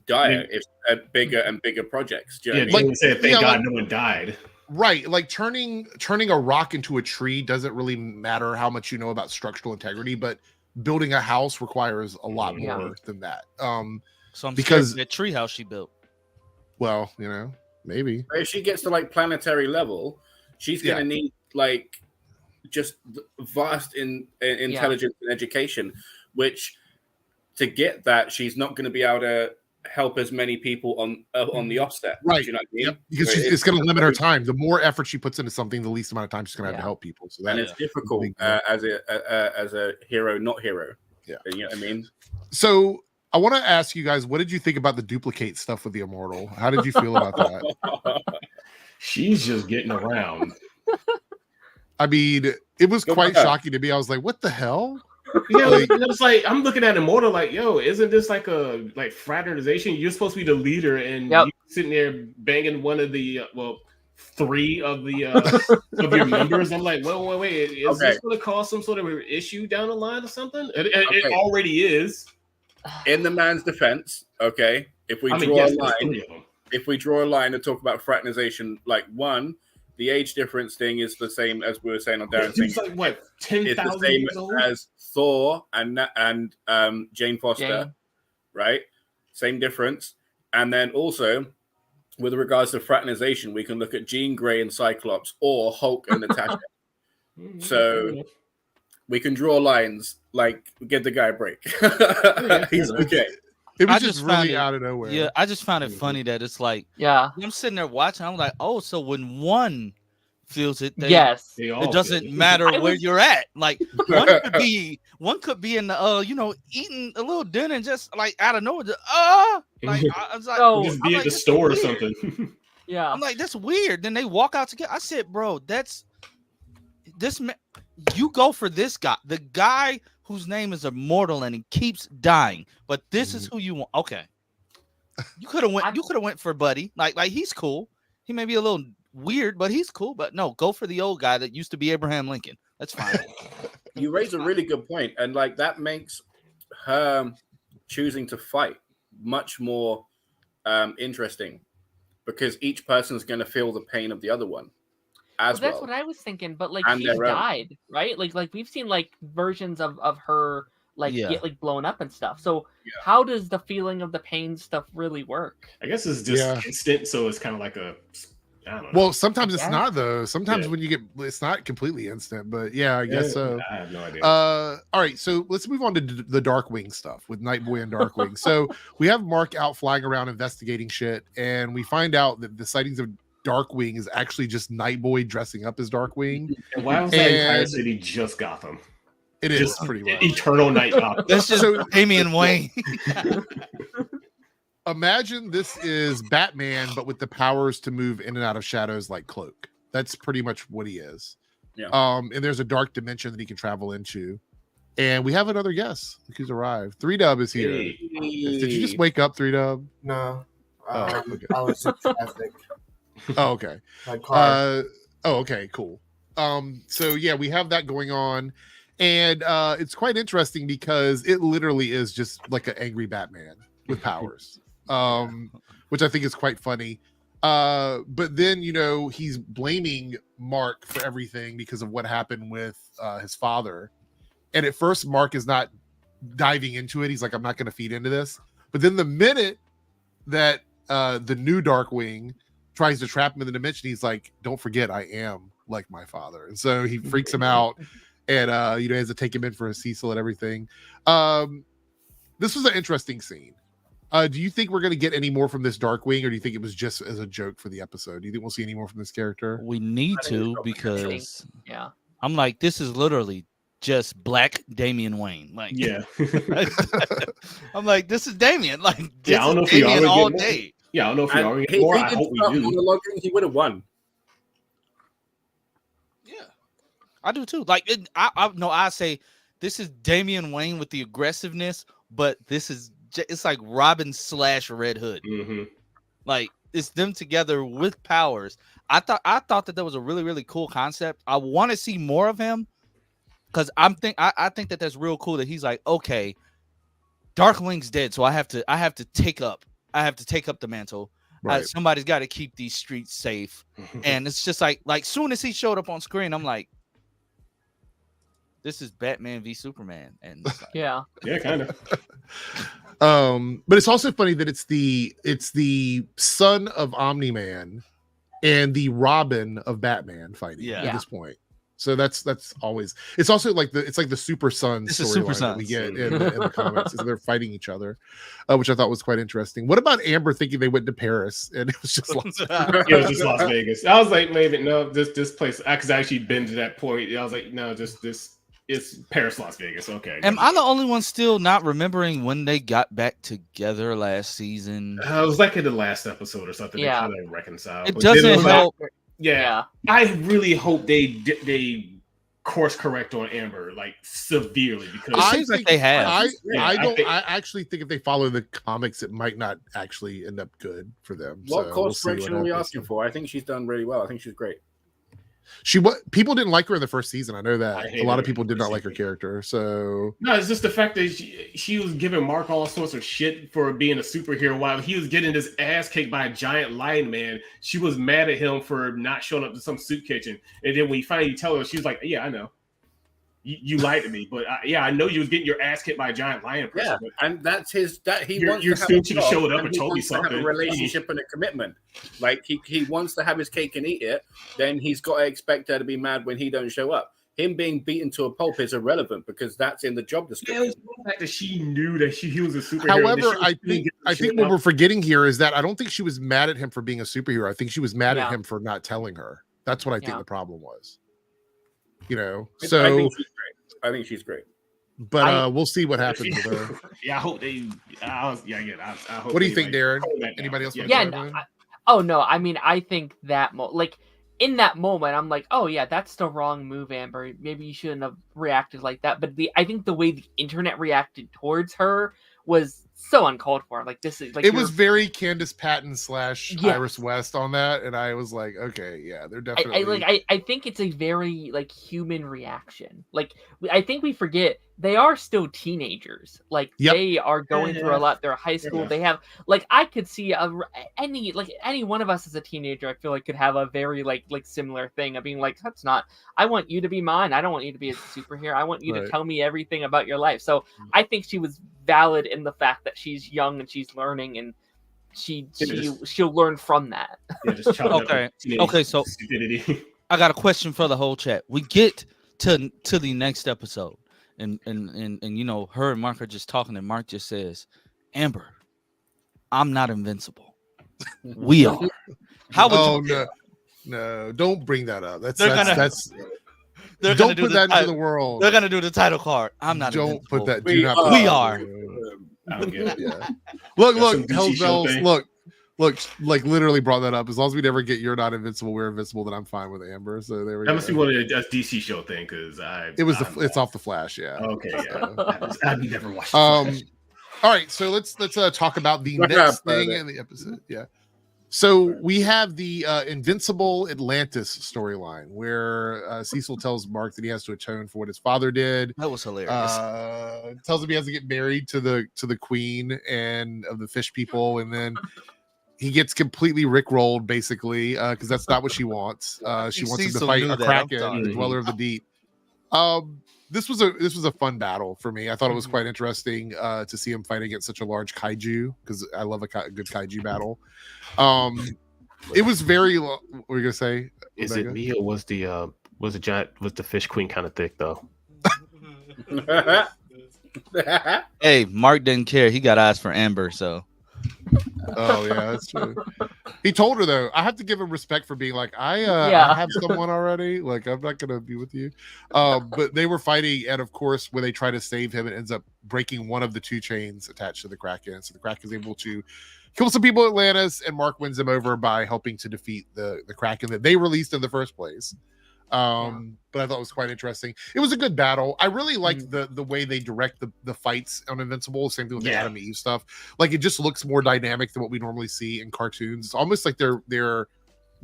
dire if bigger and bigger projects. Do you know what I mean?
Say, thank God no one died.
Right, turning a rock into a tree doesn't really matter how much you know about structural integrity, but building a house requires a lot more than that.
So I'm because that tree house she built.
Well, maybe
if she gets to planetary level, she's gonna need just vast intelligence and education, which to get that she's not going to be able to help as many people on the offset.
Right.
Do you know what I mean?
Yep. Because it's going to limit her time. The more effort she puts into something, the least amount of time she's going to have to help people. So
and it's difficult as a hero, not hero.
Yeah.
You know what I mean?
So I want to ask you guys, what did you think about the duplicate stuff with the Immortal? How did you feel about that?
She's just getting around.
I mean, it was quite shocking to me. I was like, what the hell?
Yeah, it was like I'm looking at Immortal like, yo, isn't this like a fraternization? You're supposed to be the leader, and you're sitting there banging one of the 3 of the of your members. I'm like, wait, is this going to cause some sort of issue down the line or something? It already is.
In the man's defense, okay, if we draw a line and talk about fraternization, like one, the age difference thing is the same as we were saying on Darren's thing.
It's like what, 10,000
It's the same as Thor and Jane Foster, right? Same difference. And then also, with regards to fraternization, we can look at Jean Grey and Cyclops or Hulk and Natasha. So we can draw lines, like, give the guy a break. He's okay.
It was just really out of nowhere.
Yeah, I just found it funny that it's like, I'm sitting there watching. I'm like, oh, so when one feels it, it doesn't matter where you're at. Like one could be in the eating a little dinner and just like out of nowhere. Like I was like,
just be at the store or something.
Yeah,
I'm like, that's weird. Then they walk out together. I said, bro, that's this man. You go for this guy, the guy whose name is Immortal and he keeps dying, but this is who you want. Okay, you could have went. You could have went for Buddy. Like he's cool. He may be a little weird, but he's cool. But no, go for the old guy that used to be Abraham Lincoln. That's fine.
You raise a really good point, and like that makes her choosing to fight much more interesting, because each person's going to feel the pain of the other one. That's
what I was thinking, but like she's died, right? Like we've seen like versions of her get like blown up and stuff. So how does the feeling of the pain stuff really work?
I guess it's just instant, so it's kind of like I don't know.
Well, sometimes it's not though. Sometimes when you get, it's not completely instant, but I guess so.
I have no idea.
All right, so let's move on to the Darkwing stuff with Nightboy and Darkwing. So we have Mark out flying around investigating shit, and we find out that the sightings of Darkwing is actually just Nightboy dressing up as Darkwing.
And why was that entire city just Gotham?
It is pretty much
Eternal Night Gotham.
That's just Damian Wayne.
Imagine this is Batman, but with the powers to move in and out of shadows like Cloak. That's pretty much what he is.
Yeah.
And there's a dark dimension that he can travel into. And we have another guest. Look who's arrived. 3Dub is here.
Hey.
Did you just wake up, 3Dub?
No.
Okay.
I was in traffic.
Oh, okay.
My car.
Okay, cool. So we have that going on, and it's quite interesting because it literally is just like an angry Batman with powers, which I think is quite funny. But then he's blaming Mark for everything because of what happened with his father, and at first Mark is not diving into it. He's like, I'm not going to feed into this. But then the minute that the new Darkwing tries to trap him in the dimension, he's like, don't forget, I am like my father. And so he freaks him out, and he has to take him in for a Cecil and everything. This was an interesting scene. Do you think we're going to get any more from this Darkwing, or do you think it was just as a joke for the episode? Do you think we'll see any more from this character?
We need to, because I'm like, this is literally just Black Damian Wayne. Like, I'm like, this is Damian. Like, this
I don't know if
Damian all day.
Yeah, I don't know if we already get more. I hope we do.
He would have won.
Yeah, I do too. Like, I say this is Damian Wayne with the aggressiveness, but it's like Robin / Red Hood.
Mm-hmm.
Like, it's them together with powers. I thought that was a really, really cool concept. I want to see more of him, because I think that that's real cool that he's like, okay, Darkwing's dead, so I have to take up the mantle.
Right.
Somebody's got to keep these streets safe. And it's just like soon as he showed up on screen, I'm like, this is Batman v Superman. And
yeah, kind of.
But it's also funny that it's the son of Omni-Man and the Robin of Batman fighting at this point. So that's always, it's also like the Super Sons storyline that we get in the comics. They're fighting each other, which I thought was quite interesting. What about Amber thinking they went to Paris and it was just Las Vegas?
It was just Las Vegas. I was like, maybe no, this place, because I actually been to that point. I was like, no, just this It's Paris, Las Vegas. Okay.
Am I the only one still not remembering when they got back together last season?
It was like in the last episode or something.
Yeah.
They kind of reconciled.
It
But then
doesn't
was like-
help.
yeah. I really hope they course correct on Amber like severely because
It seems like they have.
I actually think if they follow the comics, it might not actually end up good for them.
What
So
course
we'll see
correction
what
are we
happens.
asking for? I think she's done really well. I think she's great.
People didn't like her in the first season. I know
I
that
hate
a lot
her
of people
in
did
the
not like her
first
character. So
no, it's just the fact that she was giving Mark all sorts of shit for being a superhero while he was getting his ass kicked by a giant lion man. She was mad at him for not showing up to some soup kitchen. And then when you finally tell her, she was like, yeah, I know. You lied to me, but I know you was getting your ass kicked by a giant lion person.
Yeah,
But
and that's his. That he
You're-
wants
you
to have
still
a
should have
job,
showed up and
he
told me
wants to have
something.
a relationship and a commitment. Like he wants to have his cake and eat it. Then he's got to expect her to be mad when he don't show up. Him being beaten to a pulp is irrelevant because that's in the job
yeah, it
description.
was the fact that she knew that he was a superhero.
however, I think what we're forgetting here is that I don't think she was mad at him for being a superhero. I think she was mad at him for not telling her. That's what I think the problem was. You know, so
I think she's great. I think she's great.
But we'll see what happens with her.
Yeah, I hope they. I hope.
What do you
they,
think,
like,
Darren?
hold that down.
Anybody else?
Yeah,
wanna
Yeah.
chime in?
No, I mean, I think that in that moment, I'm like, oh yeah, that's the wrong move, Amber. Maybe you shouldn't have reacted like that. But I think the way the internet reacted towards her was so uncalled for. Like this is like
It was very Candace Patton /
Yes.
Iris West on that, and I was like, okay, yeah, they're definitely.
I think it's a very like human reaction. Like I think we forget they are still teenagers. Like they are going through a lot. They're high school.
Yeah.
They have like I could see any one of us as a teenager. I feel like could have a very like similar thing of being like, that's not. I want you to be mine. I don't want you to be a superhero. I want you to tell me everything about your life. So I think she was valid in the fact that she's young and she's learning and she'll learn from that.
Yeah, just chalk it up
Okay.
to teenage
Okay, so
stupidity.
I got a question for the whole chat. We get to the next episode, and you know, her and Mark are just talking, and Mark just says, "Amber, I'm not invincible. We are." How would you?
No, don't bring that up.
They're
Don't
gonna
put that into the world.
They're gonna do the title card. I'm not.
Don't
invincible.
put that.
We
Do not.
are.
put
We
that
are.
into the world.
I don't get it.
Yeah. Look,
That's some
Hell's
DC show
Bells.
thing.
Look, like literally brought that up. As long as we never get "You're not invincible, we're invincible," then I'm fine with Amber. So there we
That
go.
must be one of the DC show thing because
It's off the Flash. Yeah.
Okay, yeah. I've never watched.
All right, so let's talk about the next thing in the episode. Yeah. So we have the Invincible Atlantis storyline where Cecil tells Mark that he has to atone for what his father did.
That was hilarious.
Tells him he has to get married to the queen and of the fish people, and then he gets completely rickrolled basically because that's not what she wants. She wants him to
Cecil
fight
knew
a
that. I'm
kraken,
sorry.
the dweller of the deep. This was a fun battle for me. I thought it was quite interesting to see him fight against such a large kaiju because I love a good kaiju battle. It was very. What were you gonna say?
Is
Rebecca?
it me or was the fish queen kind of thick though?
Hey, Mark didn't care. He got eyes for Amber, so
Oh yeah, that's true. He told her though. I have to give him respect for being like, I have someone already. Like I'm not gonna be with you. But they were fighting, and of course, when they try to save him, it ends up breaking one of the two chains attached to the Kraken. So the Kraken is able to kill some people at Atlantis, and Mark wins them over by helping to defeat the Kraken that they released in the first place. But I thought it was quite interesting. It was a good battle. I really liked the way they direct the fights on Invincible. Same thing with the Adam Eve stuff. Like it just looks more dynamic than what we normally see in cartoons. It's almost like they're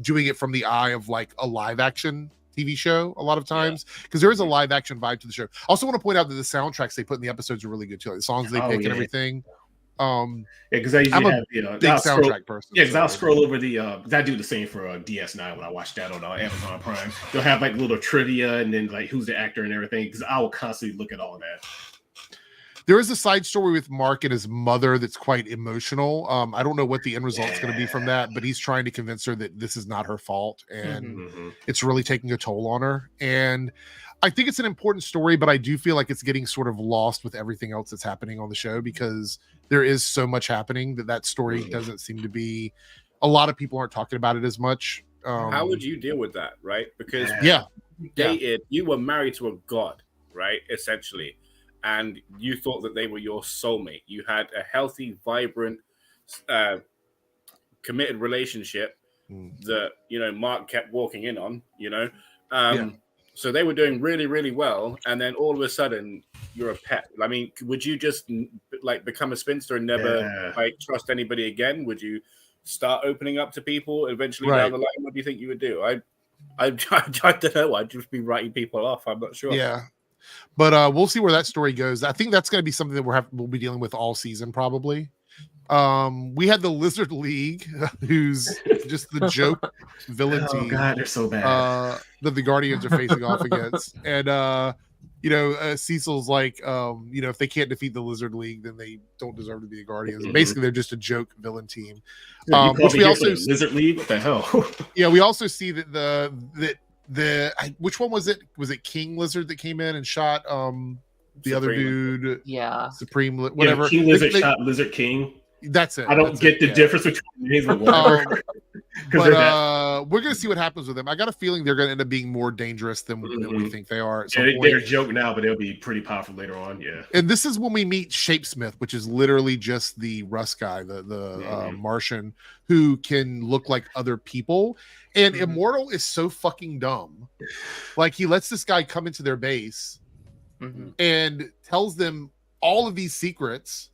doing it from the eye of like a live action TV show a lot of times because there is a live action vibe to the show. I also want to point out that the soundtracks they put in the episodes are really good too. Like the songs they pick and everything.
Because I usually have
big soundtrack person.
Yeah, because I'll scroll over the. Cause I do the same for DS9 when I watch that on Amazon Prime. They'll have like little trivia and then like who's the actor and everything. Because I will constantly look at all of that.
There is a side story with Mark and his mother that's quite emotional. I don't know what the end result's going to be from that, but he's trying to convince her that this is not her fault and it's really taking a toll on her. And I think it's an important story, but I do feel like it's getting sort of lost with everything else that's happening on the show because there is so much happening that story doesn't seem to be. A lot of people aren't talking about it as much.
How would you deal with that, right? Because
you
you were married to a god. right? Essentially. And you thought that they were your soulmate. You had a healthy, vibrant, committed relationship that, Mark kept walking in on, So they were doing really, really well. And then all of a sudden, you're a pet. I mean, would you just become a spinster and never trust anybody again? Would you start opening up to people eventually down the line? What do you think you would do? I don't know. I'd just be writing people off. I'm not sure.
Yeah. But we'll see where that story goes. I think that's going to be something that we'll be dealing with all season, probably. We had the Lizard League, who's just the joke villain team.
Oh God, they're so bad.
That the Guardians are facing off against, and Cecil's like, if they can't defeat the Lizard League, then they don't deserve to be the Guardians.
Mm-hmm.
Basically, they're just a joke villain team.
Which we also Lizard League. What the hell?
Yeah, we also see that which one was it? Was it King Lizard that came in and shot the other dude?
Yeah,
Supreme, whatever.
King Lizard shot Lizard King.
That's it.
I don't get the difference between these, but whatever.
But we're gonna see what happens with them. I got a feeling they're gonna end up being more dangerous than we think they are.
They're a joke now, but they'll be pretty powerful later on. Yeah.
And this is when we meet Shapesmith, which is literally just the Rust guy, the Martian who can look like other people. And Immortal is so fucking dumb. Like, he lets this guy come into their base and tells them all of these secrets.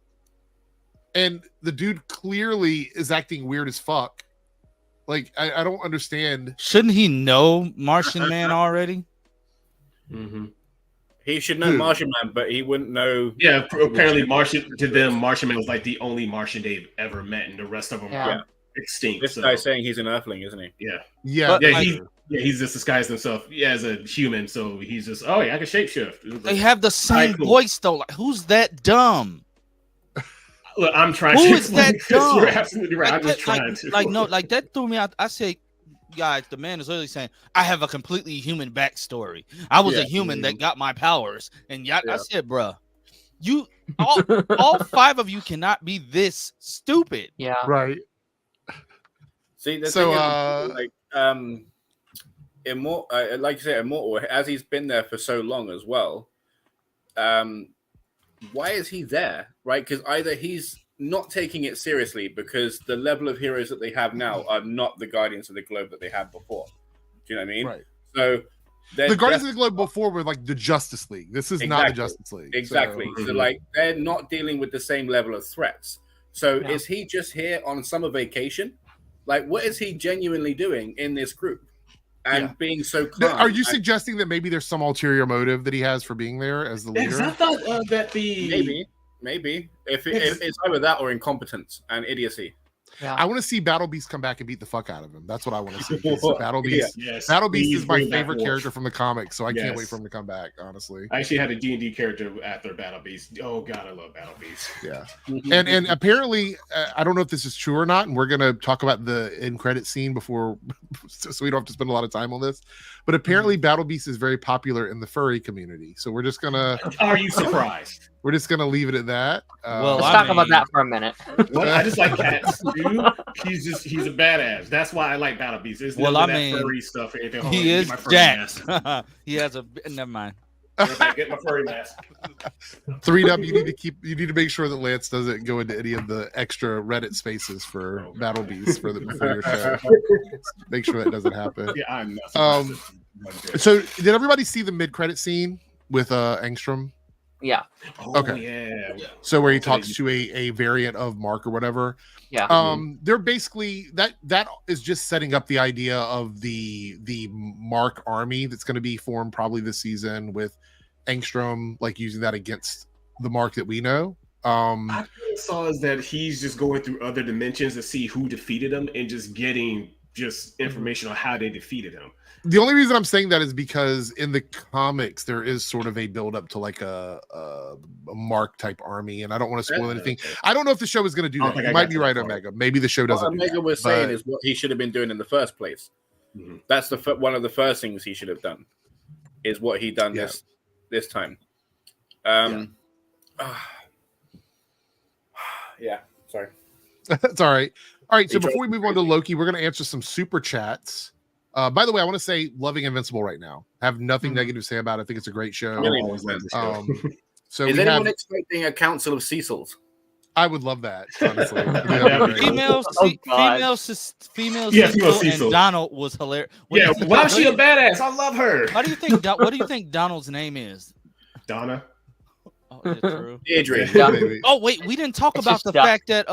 And the dude clearly is acting weird as fuck. Like, I don't understand.
Shouldn't he know Martian Man already?
Mm-hmm. He should know Martian Man, but he wouldn't know.
Yeah, apparently Martian Man was like the only Martian they've ever met, and the rest of them are extinct.
This guy's saying he's an Earthling, isn't he?
Yeah. He's just disguised himself as a human, so he's just I can shapeshift.
They have the same voice though. Like, who's that dumb?
Look, I'm trying.
Who is that dumb?
You're absolutely right. I'm just trying to.
That threw me out. I say, guys, the man is literally saying, I have a completely human backstory. I was a human that got my powers, and I said, bruh, you all five of you cannot be this stupid.
Yeah.
Right.
See, the thing is, Immortal, like you say, Immortal, as he's been there for so long as well. Why is he there, right? Because either he's not taking it seriously because the level of heroes that they have now are not the Guardians of the Globe that they had before. Do you know what I mean?
Right.
So
the Guardians of the Globe before were like the Justice League. This is not the Justice League.
Exactly. So like, they're not dealing with the same level of threats. So is he just here on summer vacation? Like, what is he genuinely doing in this group? And being so calm.
Are you suggesting that maybe there's some ulterior motive that he has for being there as the leader?
I thought that
maybe if it's either that or incompetence and idiocy.
Yeah.
I want to see Battle Beast come back and beat the fuck out of him. That's what I want to see. Battle Beast.
Yes,
Battle Beast is my favorite character from the comics, so I can't wait for him to come back. Honestly,
I actually had a D&D character after Battle Beast. Oh god, I love Battle Beast.
Yeah, and apparently, I don't know if this is true or not, and we're gonna talk about the end credit scene before, so we don't have to spend a lot of time on this. But apparently, Battle Beast is very popular in the furry community. So we're just gonna.
Are you surprised?
We're just gonna leave it at that.
Let's talk about that for a minute.
What? I just like cats, dude. He's a badass. That's why I like Battle Beast. There's furry stuff.
He is jacked. He has a. Never mind.
Get my furry mask.
3W, you need to make sure that Lance doesn't go into any of the extra Reddit spaces for Battle Beast before your show. Make sure that doesn't happen.
Yeah, I'm not.
So did everybody see the mid-credit scene with Angstrom?
Yeah.
Okay. Yeah.
So where he talks to a variant of Mark or whatever.
Yeah.
They're basically that is just setting up the idea of the Mark army that's going to be formed probably this season with Angstrom, like using that against the Mark that we know.
I saw is that he's just going through other dimensions to see who defeated him and just getting information on how they defeated him.
The only reason I'm saying that is because in the comics there is sort of a build up to like a Mark type army, and I don't want to spoil anything. I don't know if the show is going to do that. You might be right, Omega. Maybe the show doesn't.
What Omega was saying is what he should have been doing in the first place. Mm-hmm. That's one of the first things he should have done. Is what he done this time. Sorry.
That's all right. All right. So before we move on to Loki, we're going to answer some super chats. By the way, I want to say loving Invincible right now. Have nothing
Mhm.
negative to say about it. I think it's a great show.
I always love the show.
So
Is
we
anyone
have,
expecting a council of Cecils?
I would love that, honestly. I think
That'd
that'd be
be
great.
Female,
Oh, God.
female
Yeah, female
Cecil and
Cecil.
Donald was hilarious. What do
Yeah,
you think-
why
what
is
do
she a
you-
badass? I love her.
What do you think? What do you think Donald's name is?
Donna.
Oh, is it true?
Deirdre.
Yeah.
Maybe.
Oh wait, we didn't talk
It's
about
just
the
duck.
fact that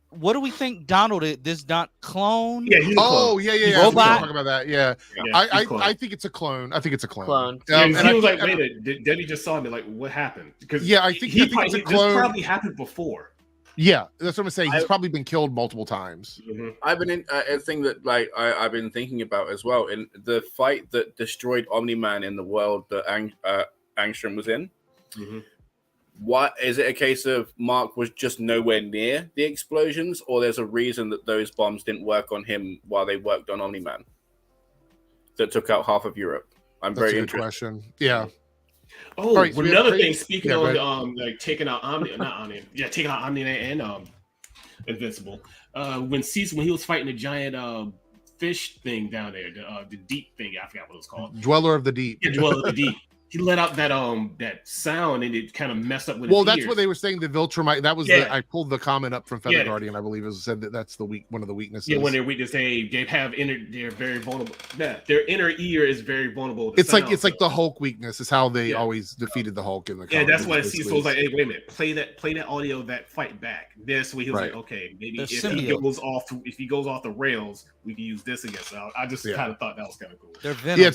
what do we think Donald is? This not clone?
Yeah, he's a clone.
Oh yeah. We
Robot?
can talk about that. Yeah,
Yeah, he's a clone.
I think it's a clone. I think it's a clone.
Clone.
Yeah,
and
he
I
was
think-
like, wait a minute, Debbie just saw me. Like, what happened? Because
Yeah, I think it's a
this
clone.
probably happened before.
Yeah, that's what I'm saying. He's
I-
probably been killed multiple times.
I've been in a thing that I've been thinking about as well in the fight that destroyed Omni-Man in the world that Angstrom was in. What is it? A case of Mark was just nowhere near the explosions, or there's a reason that those bombs didn't work on him while they worked on Omni-Man that took out half of Europe? I'm
That's
very
a good
interested.
question. Yeah.
Oh,
All right, so we have
another
crazy-
thing. Speaking
Yeah, go
of like taking out taking out Omni and Invincible. When he was fighting the giant fish thing down there, the deep thing, I forgot what it was called.
Dweller of the Deep.
Yeah, Dweller of the Deep. He let out that sound and it kind of messed up with
Well,
his
that's
ears.
what they were saying. The Viltrumite. That was
Yeah.
I pulled the comment up from Feather
Yeah.
Guardian. I believe it said that that's one of the weaknesses.
Yeah, when they're weakness, they have they're very vulnerable. Yeah, their inner ear is very vulnerable. to
it's like
sound, so-
the Hulk weakness is how they
Yeah.
always defeated the Hulk in the
Yeah, that's why
comics,
Cecil
basically.
was like, "Hey, wait a minute, play that audio, that fight back." This way, he was
Right.
like, "Okay, maybe
They're
if he
symbiotes.
goes off the rails, we can use this against." So I just
Yeah.
kind of thought that was kind of cool.
They're venom.
Yeah,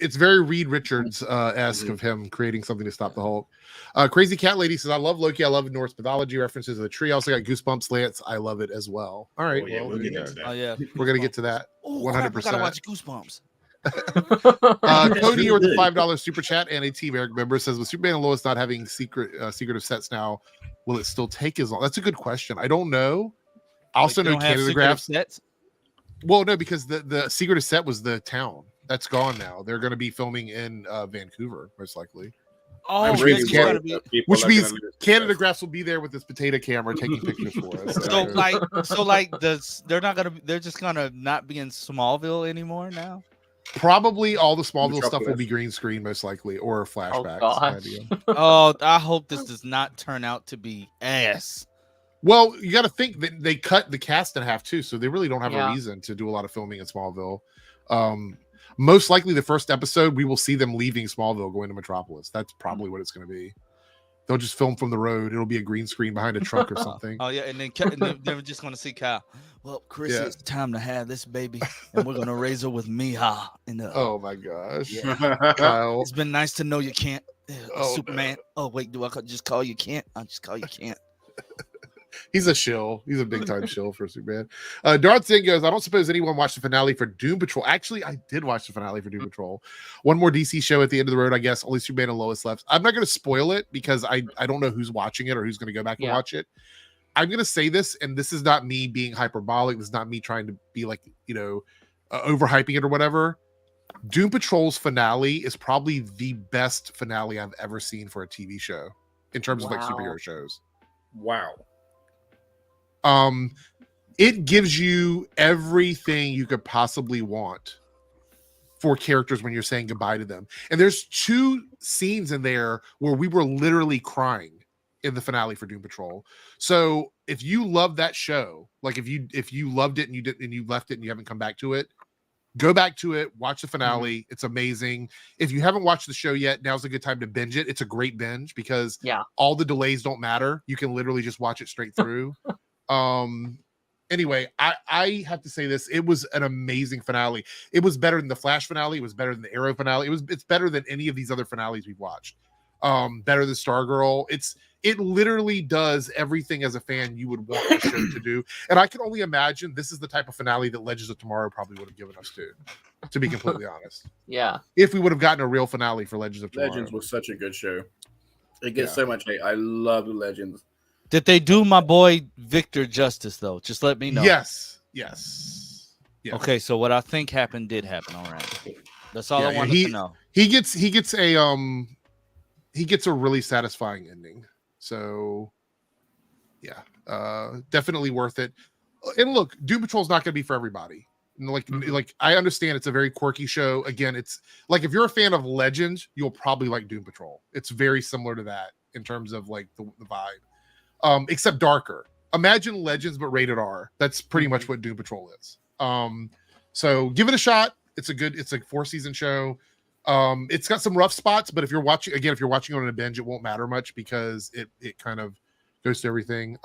it's very Reed Richards esque of him creating something to stop the Hulk. Crazy Cat Lady says, "I love Loki. I love Norse mythology references of the tree. I also got Goosebumps, Lance. I love it as well." All right,
Oh, yeah,
well,
we'll
there
get
you
into
go.
that.
Oh yeah,
We're gonna get to that.
Oh,
100%.
I gotta watch Goosebumps.
Cody
really
with the
good.
$5 super chat and a Team Airrick member says, "With Superman and Lois not having secretive sets now, will it still take as long?" That's a good question. I don't know. I also
Like, they
know
don't have
Canada
secretive
Graphs.
sets?
Well, no, because the secretive set was the town. That's gone now. They're going to be filming in Vancouver, most likely.
Oh,
I'm
Which
really
means
that's
Canada-
gotta be.
that people
Which
are
means
gonna lose
Canada
interest.
Graphs will be there with this potato camera taking pictures for us.
They're not gonna. They're just gonna not be in Smallville anymore now.
Probably all the Smallville stuff will
Metropolis.
be green screen, most likely, or flashbacks.
gosh.
idea.
Oh, I hope this does not turn out to be ass.
Well, you got to think that they cut the cast in half too, so they really don't have
Yeah.
a reason to do a lot of filming in Smallville. Most likely, the first episode we will see them leaving Smallville, going to Metropolis. That's probably what it's going to be. They'll just film from the road. It'll be a green screen behind a truck or something.
Oh yeah, and then they're just gonna see Kyle. Well, Chris,
Yeah.
it's time to have this baby, and we're gonna raise her with Miha. And
Oh my gosh,
Yeah.
Kyle!
It's been nice to know you can't,
Oh,
Superman. Oh wait, do I just call you can't? I'll just call you can't.
He's a shill. He's a big time shill for Superman. Darth Zing goes, "I don't suppose anyone watched the finale for Doom Patrol." Actually, I did watch the finale for Doom Patrol. One more DC show at the end of the road, I guess. Only Superman and Lois left. I'm not going to spoil it because I don't know who's watching it or who's going to go back and
Yeah.
watch it. I'm going to say this, and this is not me being hyperbolic. This is not me trying to be like, overhyping it or whatever. Doom Patrol's finale is probably the best finale I've ever seen for a TV show in terms of like
Wow.
superhero shows.
Wow.
It gives you everything you could possibly want for characters when you're saying goodbye to them. And there's 2 scenes in there where we were literally crying in the finale for Doom Patrol. So if you love that show, like if you loved it and you left it and you haven't come back to it, go back to it, watch the finale. It's amazing. If you haven't watched the show yet, now's a good time to binge it. It's a great binge because
Yeah.
all the delays don't matter. You can literally just watch it straight through. Anyway, I have to say this. It was an amazing finale. It was better than the Flash finale. It was better than the Arrow finale. It's better than any of these other finales we've watched. Better than Stargirl. It literally does everything as a fan you would want the show to do. And I can only imagine this is the type of finale that Legends of Tomorrow probably would have given us to be completely honest.
Yeah.
If we would have gotten a real finale for Legends of Tomorrow.
Legends was such a good show. It gets
Yeah.
so much hate. I love Legends.
Did they do my boy Victor justice though? Just let me know.
Yes. Yeah.
Okay, so what I think happened did happen. All right. That's all
Yeah,
I wanted to know.
He gets a really satisfying ending. So yeah, definitely worth it. And look, Doom Patrol is not going to be for everybody. Like I understand it's a very quirky show. Again, it's like if you're a fan of Legends, you'll probably like Doom Patrol. It's very similar to that in terms of like the vibe, except darker. Imagine Legends but rated R. That's pretty much what Doom Patrol is. So give it a shot. It's a 4-season show. It's got some rough spots, but if you're watching on a binge, it won't matter much because it kind of goes to everything.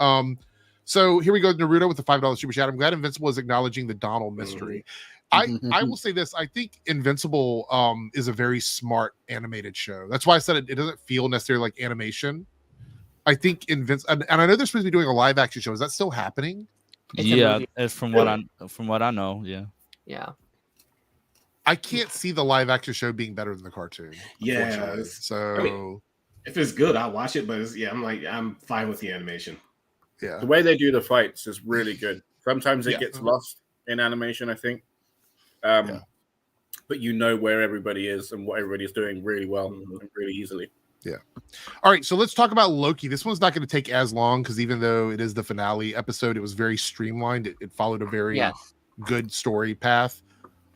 So here we go, Naruto with the $5 super chat. I'm glad Invincible is acknowledging the Donald mystery. I will say this. I think Invincible is a very smart animated show. That's why I said it doesn't feel necessarily like animation. I think and I know they're supposed to be doing a live action show. Is that still happening?
Yeah, from what I know, yeah.
Yeah.
I can't see the live action show being better than the cartoon.
Yeah.
So
I mean, if it's good, I'll watch it. But I'm fine with the animation.
Yeah.
The way they do the fights is really good. Sometimes it gets lost in animation, I think. But you know where everybody is and what everybody is doing really well and really easily.
Yeah. All right. So let's talk about Loki. This one's not going to take as long because even though it is the finale episode, it was very streamlined. It followed a very good story path.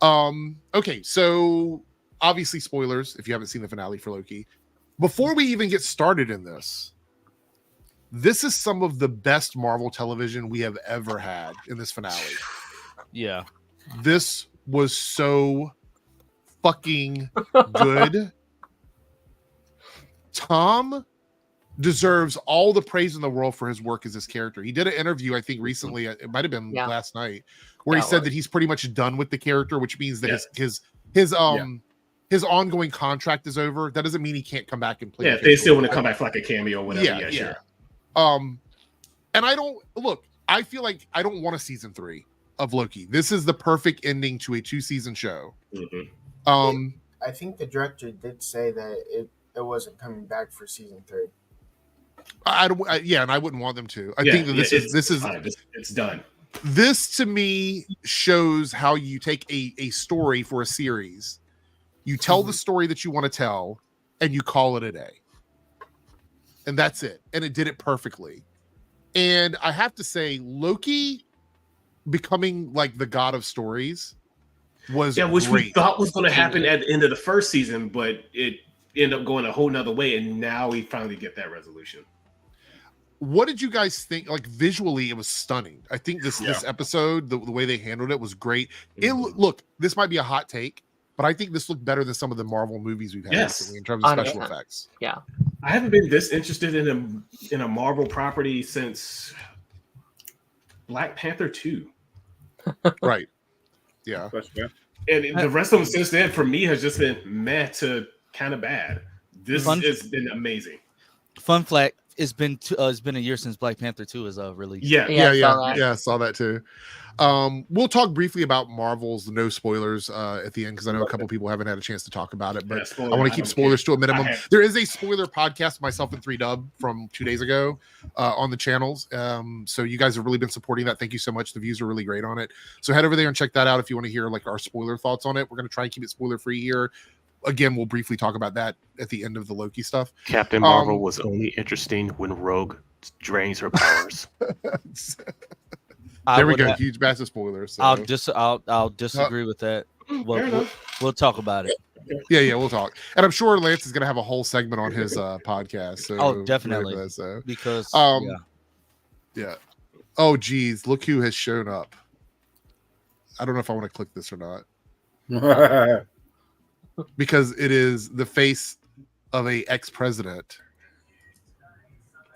Okay. So obviously spoilers if you haven't seen the finale for Loki. Before we even get started in this is some of the best Marvel television we have ever had in this finale.
Yeah.
This was so fucking good. Tom deserves all the praise in the world for his work as this character. He did an interview, I think, recently. It might have been last night, where he said that he's pretty much done with the character, which means that his ongoing contract is over. That doesn't mean he can't come back and play.
Yeah, if they still want to come back for like a cameo or whatever. Yeah, sure.
And I feel like I don't want a season 3 of Loki. This is the perfect ending to a 2-season show.
I think the director did say that it wasn't coming back for season 3.
And I wouldn't want them to. I think that this is
it's done.
This to me shows how you take a story for a series, you tell the story that you want to tell, and you call it a day. And that's it. And it did it perfectly. And I have to say, Loki becoming like the god of stories was
which
great.
we thought was going to happen at the end of the first season, but it ended up going a whole nother way, and now we finally get that resolution.
What did you guys think? Like visually, it was stunning. I think this episode, the way they handled it was great. Look, this might be a hot take, but I think this looked better than some of the Marvel movies we've had recently in terms of special effects.
Yeah,
I haven't been this interested in a Marvel property since Black Panther 2.
Right. Yeah.
And the rest of them since then, for me, has just been meh to kind of bad. This has been amazing.
Fun fact: it's been a year since Black Panther 2 is released.
I saw that too. We'll talk briefly about Marvel's no spoilers at the end because I know a couple people haven't had a chance to talk about it, but I want to keep spoilers to a minimum. There is a spoiler podcast, myself and 3Dub, from 2 days ago on the channels. So you guys have really been supporting that. Thank you so much. The views are really great on it. So head over there and check that out if you want to hear like our spoiler thoughts on it. We're going to try and keep it spoiler free here. Again, we'll briefly talk about that at the end of the Loki stuff.
Captain Marvel was only interesting when Rogue drains her powers.
There we go. Huge massive spoilers. So.
I'll disagree with that. We'll talk about it.
Yeah, we'll talk. And I'm sure Lance is going to have a whole segment on his podcast. So
definitely.
That,
because
yeah. Oh, geez, look who has shown up. I don't know if I want to click this or not. Because it is the face of a ex-president.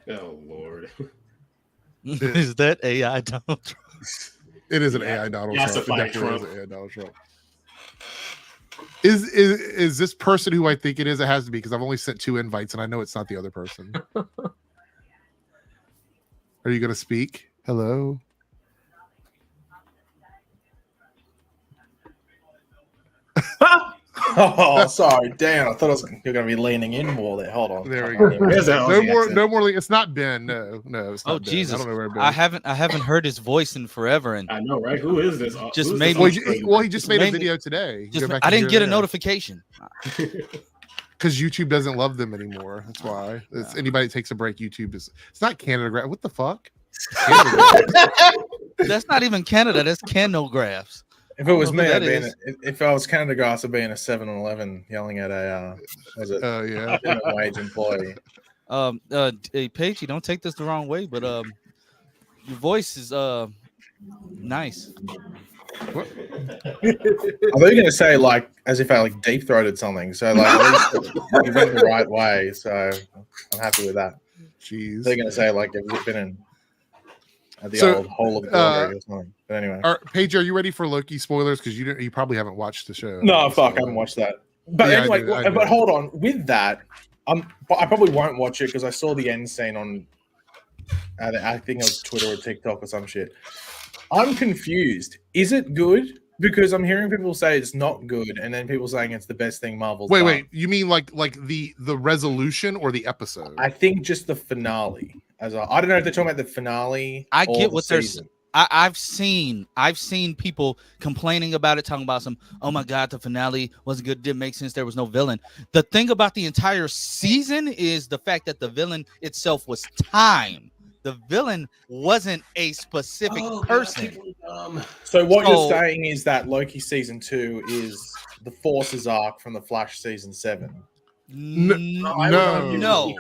Oh Lord!
Is that AI Donald Trump?
It is an AI Donald Trump. It definitely is an AI Donald Trump. Is this person who I think it is? It has to be because I've only sent 2 invites and I know it's not the other person. Are you going to speak? Hello.
Oh, sorry. Damn, I thought you're going to be leaning in more there. Hold on.
There we go. No more. It's not Ben. No, it's not Ben.
Jesus.
I don't know where Ben.
I haven't heard his voice in forever. And
I know, right? Who is this?
Just
made
me.
He just made a video today.
I didn't get a notification.
Because YouTube doesn't love them anymore. That's why. Anybody that takes a break, YouTube is. It's not Canada. What the fuck?
That's not even Canada. That's Canographs.
If it was
know
me,
who
I'd
that
be in
is.
if I was Canada Grass, I'd be in a 7-Eleven yelling at a was it
Yeah.
minimum wage employee.
Hey, Paige, you don't take this the wrong way, but your voice is nice.
I thought you were gonna say like as if I like deep throated something. So like at least you went the right way. So I'm happy with that.
Jeez.
They're gonna say like you've been in at the
So,
old hole of glory or something. But anyway.
Paige, are you ready for Loki spoilers? Because you probably haven't watched the show.
No,
So,
fuck, I haven't watched that. But
Yeah, I
anyway,
do, I do.
but hold on. With that, I probably won't watch it because I saw the end scene on I think it was Twitter or TikTok or some shit. I'm confused. Is it good? Because I'm hearing people say it's not good, and then people saying it's the best thing Marvel's done.
Wait. You mean like the resolution or the episode?
I think just the finale. I don't know if they're talking about the finale.
I
or
get
the
what
season.
I've seen people complaining about it, talking about oh my god, the finale wasn't good, didn't make sense, there was no villain. The thing about the entire season is the fact that the villain itself was time. The villain wasn't a specific person.
So what you're saying is that Loki season 2 is the Forces arc from the Flash season 7.
No.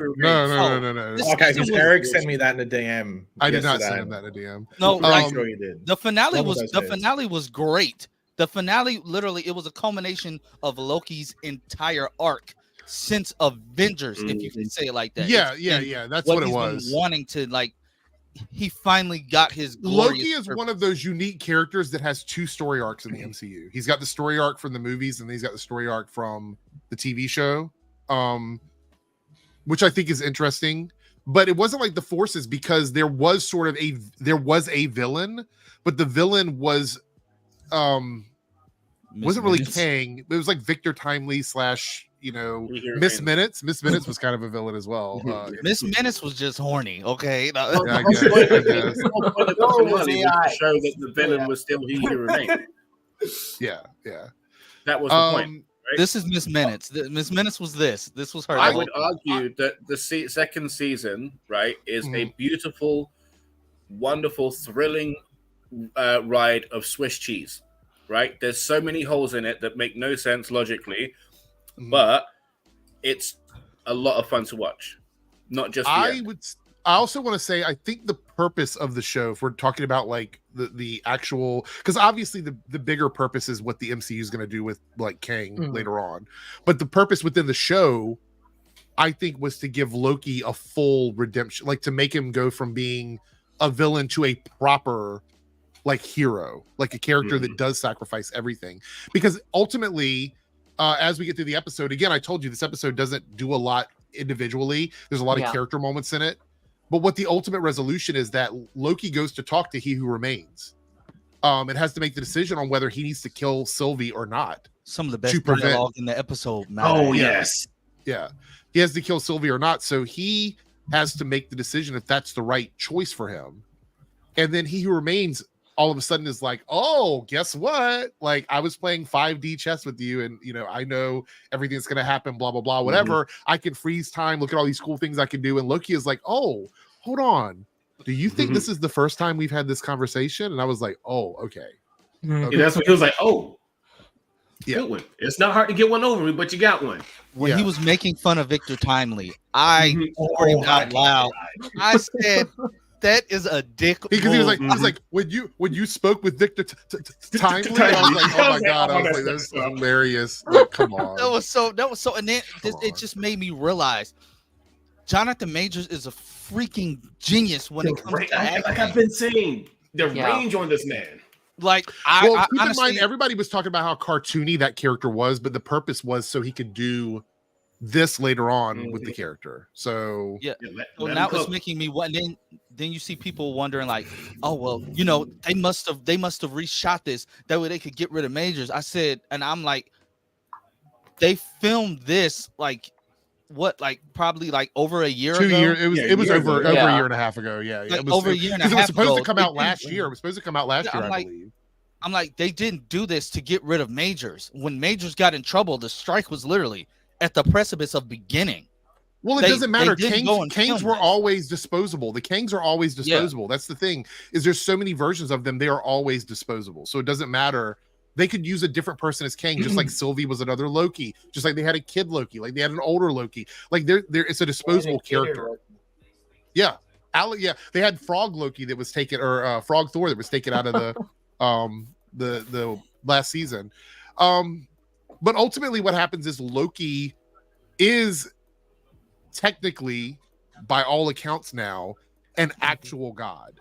Okay, because Eric sent me that in a DM.
I did not send him that in a DM.
No,
I'm sure you did.
The finale was great. The finale, literally, it was a culmination of Loki's entire arc since Avengers, if you can say it like that.
Yeah. That's what it
he's
was.
been wanting to he finally got his
Loki is one of those unique characters that has 2 story arcs in the MCU. He's got the story arc from the movies, and he's got the story arc from the TV show, which I think is interesting. But it wasn't like the Forces, because there was a villain, but the villain was wasn't really Kang. It was like Victor Timely / Miss Minutes. Miss Minutes was kind of a villain as well.
Miss Minutes was just horny. Okay,
I guess.
To show that the villain was still He Who Remained.
Yeah.
That was the point. Right?
This is Miss Minutes. Miss Minutes was this. This was her.
I would argue that the second season, right, is a beautiful, wonderful, thrilling ride of Swiss cheese. Right? There's so many holes in it that make no sense logically. But it's a lot of fun to watch, not just. I
also want to say I think the purpose of the show, if we're talking about like the actual, because obviously the bigger purpose is what the MCU is going to do with like Kang later on, but the purpose within the show, I think, was to give Loki a full redemption, like to make him go from being a villain to a proper like hero, like a character that does sacrifice everything, because ultimately. As we get through the episode, again, I told you this episode doesn't do a lot individually. There's a lot of character moments in it. But what the ultimate resolution is that Loki goes to talk to He Who Remains. It has to make the decision on whether he needs to kill Sylvie or not.
Some of the best dialogue in the episode.
Yes.
Yeah. He has to kill Sylvie or not. So he has to make the decision if that's the right choice for him. And then He Who Remains all of a sudden is like, oh, guess what? Like, I was playing 5D chess with you, and I know everything that's gonna happen, blah blah blah, whatever. I can freeze time, look at all these cool things I can do. And Loki is like, oh, hold on, do you think this is the first time we've had this conversation? And I was like, oh, okay.
Yeah, that's what he was like. Oh, good one. It's not hard to get one over me, but you got one.
When he was making fun of Victor Timely, I screamed out loud. I said, that is a dick.
Because he was like, when you spoke with Victor Timely, I was like, oh my god, I was like, that's hilarious. Like, come on.
That was so, and then it just made me realize Jonathan Majors is a freaking genius when it comes to acting.
Like I've been saying, the range on this man.
Like,
keep in mind, everybody was talking about how cartoony that character was, but the purpose was so he could do this later on with the character. So
so now it's making me want. Then you see people wondering like, oh well, they must have reshot this that way they could get rid of Majors. I said, and I'm like, they filmed this like what, like probably like over a year ago.
2 years. It was over a year and a half ago. Yeah,
like, it was over a year and a half.
It was supposed to come out last year. It was supposed to come out last year, I believe.
I'm like, they didn't do this to get rid of Majors. When Majors got in trouble, the strike was literally at the precipice of beginning.
Well, it doesn't matter. Kangs were always disposable. The Kangs are always disposable. That's the thing, is there's so many versions of them. They are always disposable. So it doesn't matter They could use a different person as Kang, just like Sylvie was another Loki, just like they had a kid Loki, like they had an older Loki. Like there it's a disposable character. Yeah. Yeah, they had Frog Loki that was taken, or Frog Thor that was taken out of the last season. But ultimately what happens is Loki is technically, by all accounts now, an actual god.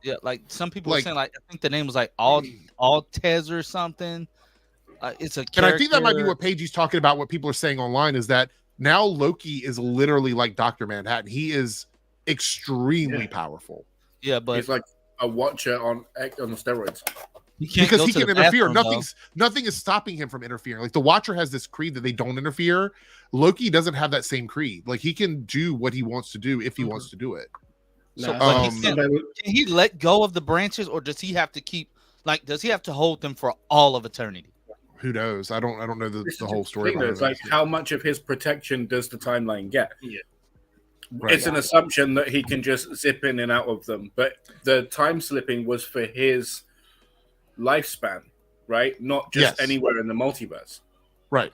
Yeah, like some people are saying, like I think the name was like Altez or something. It's a character.
And I think that might be what Paige's talking about. What people are saying online is that now Loki is literally like Dr. Manhattan. He is extremely powerful.
Yeah, but
he's like a watcher on steroids.
Because he can interfere. Nothing is stopping him from interfering. Like the Watcher has this creed that they don't interfere. Loki doesn't have that same creed. Like he can do what he wants to do if he wants to do it.
So can he let go of the branches, or does he have to keep, like, does he have to hold them for all of eternity?
Who knows? I don't know the whole story.
It's like how much of his protection does the timeline get?
Yeah.
Right.
It's an assumption that he can just zip in and out of them, but the time slipping was for his lifespan, right? Not just anywhere in the multiverse.
Right.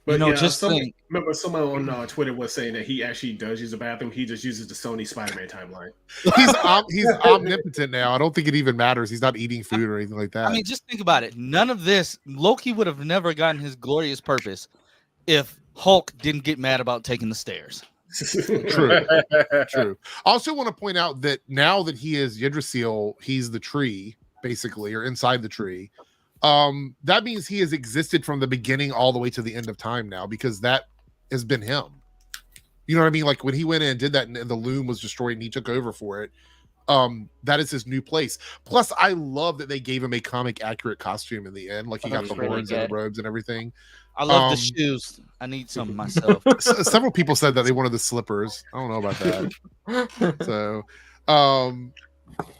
But remember someone on Twitter was saying that he actually does use a bathroom. He just uses the Sony Spider-Man timeline.
He's omnipotent now. I don't think it even matters. He's not eating food or anything like that.
I mean, just think about it. None of this, Loki would have never gotten his glorious purpose if Hulk didn't get mad about taking the stairs.
True. I also want to point out that now that he is Yggdrasil, he's the tree, basically, or inside the tree. That means he has existed from the beginning all the way to the end of time now, because that has been him. You know what I mean? Like when he went in and did that, and the loom was destroyed and he took over for it. That is his new place. Plus, I love that they gave him a comic accurate costume in the end. Like he got the horns and the robes and everything.
I love the shoes. I need some myself.
Several people said that they wanted the slippers. I don't know about that. So,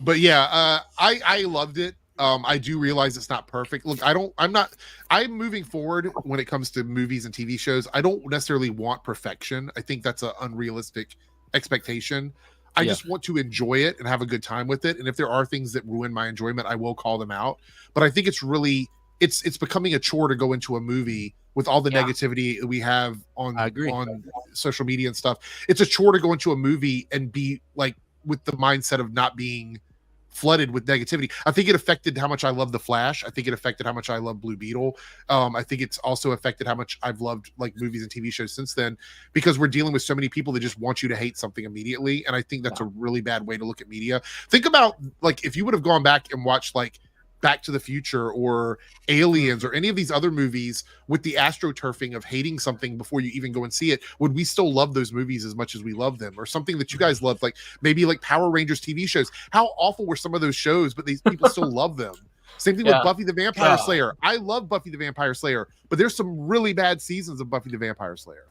but yeah, I loved it. I do realize it's not perfect. Look, I'm moving forward when it comes to movies and TV shows. I don't necessarily want perfection. I think that's an unrealistic expectation. I just want to enjoy it and have a good time with it. And if there are things that ruin my enjoyment, I will call them out. But I think it's really, it's becoming a chore to go into a movie with all the negativity we have on social media and stuff. It's a chore to go into a movie and be like with the mindset of not being flooded with negativity. I think it affected how much I love The Flash. I think it affected how much I love Blue Beetle. I think it's also affected how much I've loved like movies and TV shows since then, because we're dealing with so many people that just want you to hate something immediately. And I think that's a really bad way to look at media. Think about like if you would have gone back and watched like Back to the Future or Aliens or any of these other movies with the astroturfing of hating something before you even go and see it, would we still love those movies as much as we love them? Or something that you guys loved, like maybe like Power Rangers TV shows. How awful were some of those shows, but these people still love them. Same thing with Buffy the Vampire Slayer. I love Buffy the Vampire Slayer, but there's some really bad seasons of Buffy the Vampire Slayer.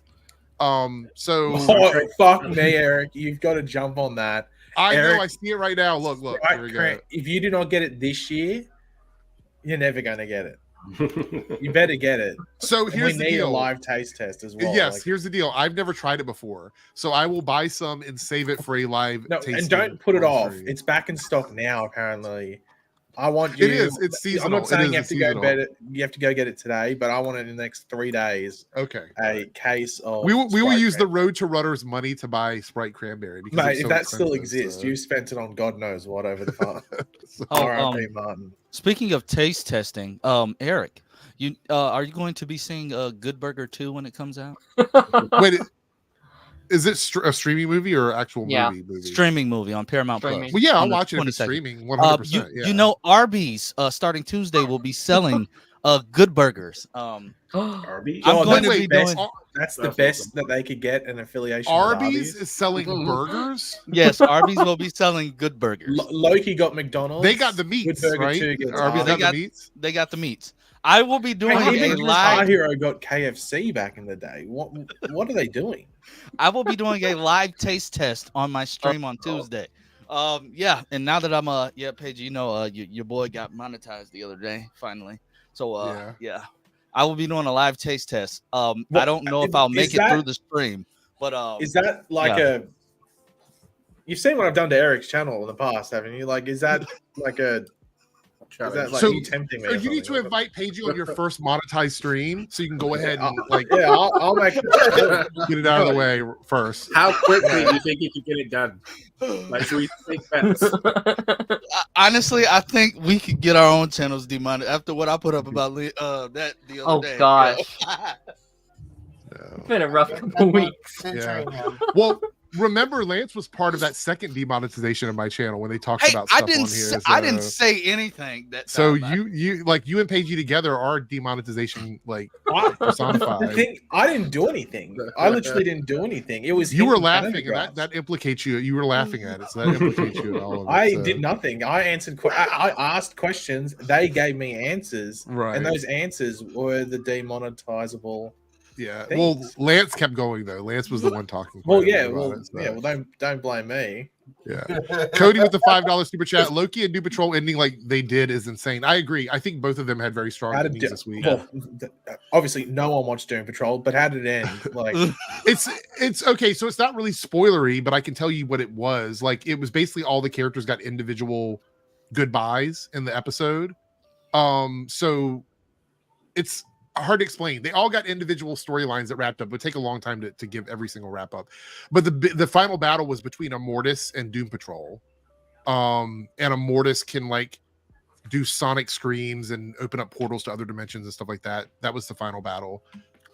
Fuck me, Eric. You've got to jump on that.
Eric, know, I see it right now. Look,
here we go. If you do not get it this year, you're never going to get it. You better get it.
So here's the deal.
A live taste test as well.
Yes, here's the deal. I've never tried it before, so I will buy some and save it for a live taste.
And don't put it off. It's back in stock now, apparently. I want you.
It is. It's seasonal.
I'm not saying you have to go get it. You have to go get it today, but I want it in the next 3 days.
Okay.
A case of.
We will use the Road to Rudder's money to buy Sprite Cranberry.
Mate, if that still exists, you spent it on God knows what over the phone. R.I.P. Martin.
Speaking of taste testing, Eric, you are you going to be seeing Good Burger 2 when it comes out?
Wait. Is it a streaming movie or actual movie?
Streaming movie on Paramount Plus.
Well, yeah, I'll watch it if it's streaming. 100%.
You know, Arby's starting Tuesday will be selling Good Burgers.
Arby's.
That's the best that they could get an affiliation.
Arby's is selling burgers.
Yes, Arby's will be selling Good Burgers.
Loki got McDonald's.
They got the meats, right?
Arby's they got the meats. I will be doing a live.
Our Hero got KFC back in the day. What are they doing?
I will be doing a live taste test on my stream on Tuesday. And now that I'm Paige, you know, your boy got monetized the other day finally. So I will be doing a live taste test. I don't know if I'll make it through the stream, but
is that like you've seen what I've done to Eric's channel in the past, haven't you? Like, is that like a Is that like
So-
you tempting me?
So
or
you need to
something?
invite Paige on your first monetized stream, so you can go ahead and
Yeah, I'll make.
get it out of the way first.
How quickly do you think you could get it done? Like, should we take bets?
Honestly, I think we could get our own channels demonetized after what I put up about that the other
Oh,
day.
gosh.
So,
It's been a rough couple weeks.
Yeah. Well, remember, Lance was part of that second demonetization of my channel when they talked
Hey,
about
I
stuff
didn't.
on here.
I didn't say anything. That
So
time.
you and Paige together are demonetization like
I
personified.
think I didn't do anything. I literally didn't do anything. It was
You
him
were
and
laughing, and
Pentagraphs.
that implicates you. You were laughing at it, so that implicates you in all of it.
I
so.
did nothing. I answered. I asked questions. They gave me answers,
Right.
and those answers were the demonetizable.
Yeah.
things.
Well, Lance kept going though. Lance was the one talking.
Well,
quite a
yeah.
bit about
Well,
it, so,
yeah. Well, don't blame me.
yeah. Cody with the $5 super chat. Loki and Doom Patrol ending like they did is insane. I agree. I think both of them had very strong
How did
endings this week.
well, obviously, no one watched Doom Patrol, but how did it end? Like,
It's okay. So it's not really spoilery, but I can tell you what it was. Like it was basically all the characters got individual goodbyes in the episode. So it's hard to explain. They all got individual storylines that wrapped up. It would take a long time to give every single wrap up. But the final battle was between Immortus and Doom Patrol. And Immortus can like do sonic screams and open up portals to other dimensions and stuff like that. That was the final battle.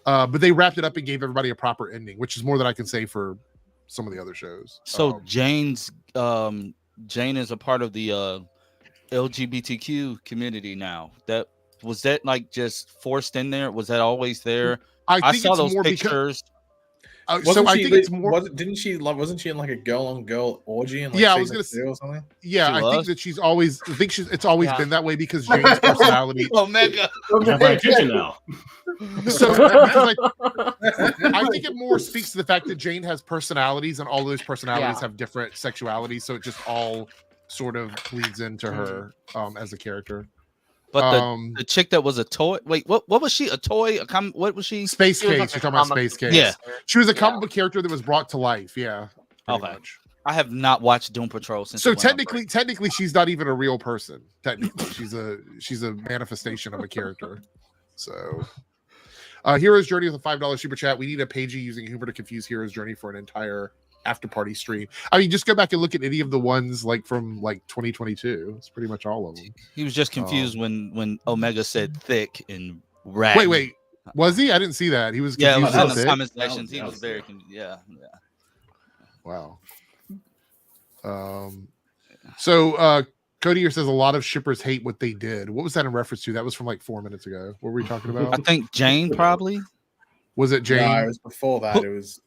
But they wrapped it up and gave everybody a proper ending, which is more than I can say for some of the other shows.
So Jane is a part of the LGBTQ community now. Was that like just forced in there? Was that always there? I
think
saw
it's
those
more
pictures.
So I think it's more.
Wasn't she in like a girl on girl orgy? In like
Yeah, I was
season
gonna
2 or something.
Yeah,
She
I think
was?
that she's always. I think it's always
Yeah.
been that way because Jane's personality.
Omega.
You have my attention now.
So because I think it more speaks to the fact that Jane has personalities, and all those personalities
Yeah.
have different sexualities. So it just all sort of bleeds into her as a character.
But the chick that was a toy. Wait, what was she? A toy? What was she?
Space
She was
Case.
like a
You're talking about
comic
Space Case.
Yeah.
She was a comic book character that was brought to life. Yeah. pretty
Okay.
much.
I have not watched Doom Patrol since.
So
it went on break.
technically, she's not even a real person. Technically, she's a manifestation of a character. So, Hero's Journey with a $5 super chat. We need a Pagey using humor to confuse Hero's Journey for an entire after party stream. I mean, just go back and look at any of the ones like from like 2022. It's pretty much all of them.
He was just confused when Omega said thick and rat.
Wait, was he? I didn't see that. He was
Yeah, it
confused
was in
about
the
it.
comment sections. He
That
was
was
very
good.
yeah.
Wow. So Cody here says a lot of shippers hate what they did. What was that in reference to? That was from like 4 minutes ago. What were we talking
I
about?
think Jane probably.
Was it Jane?
No, it was before that. It was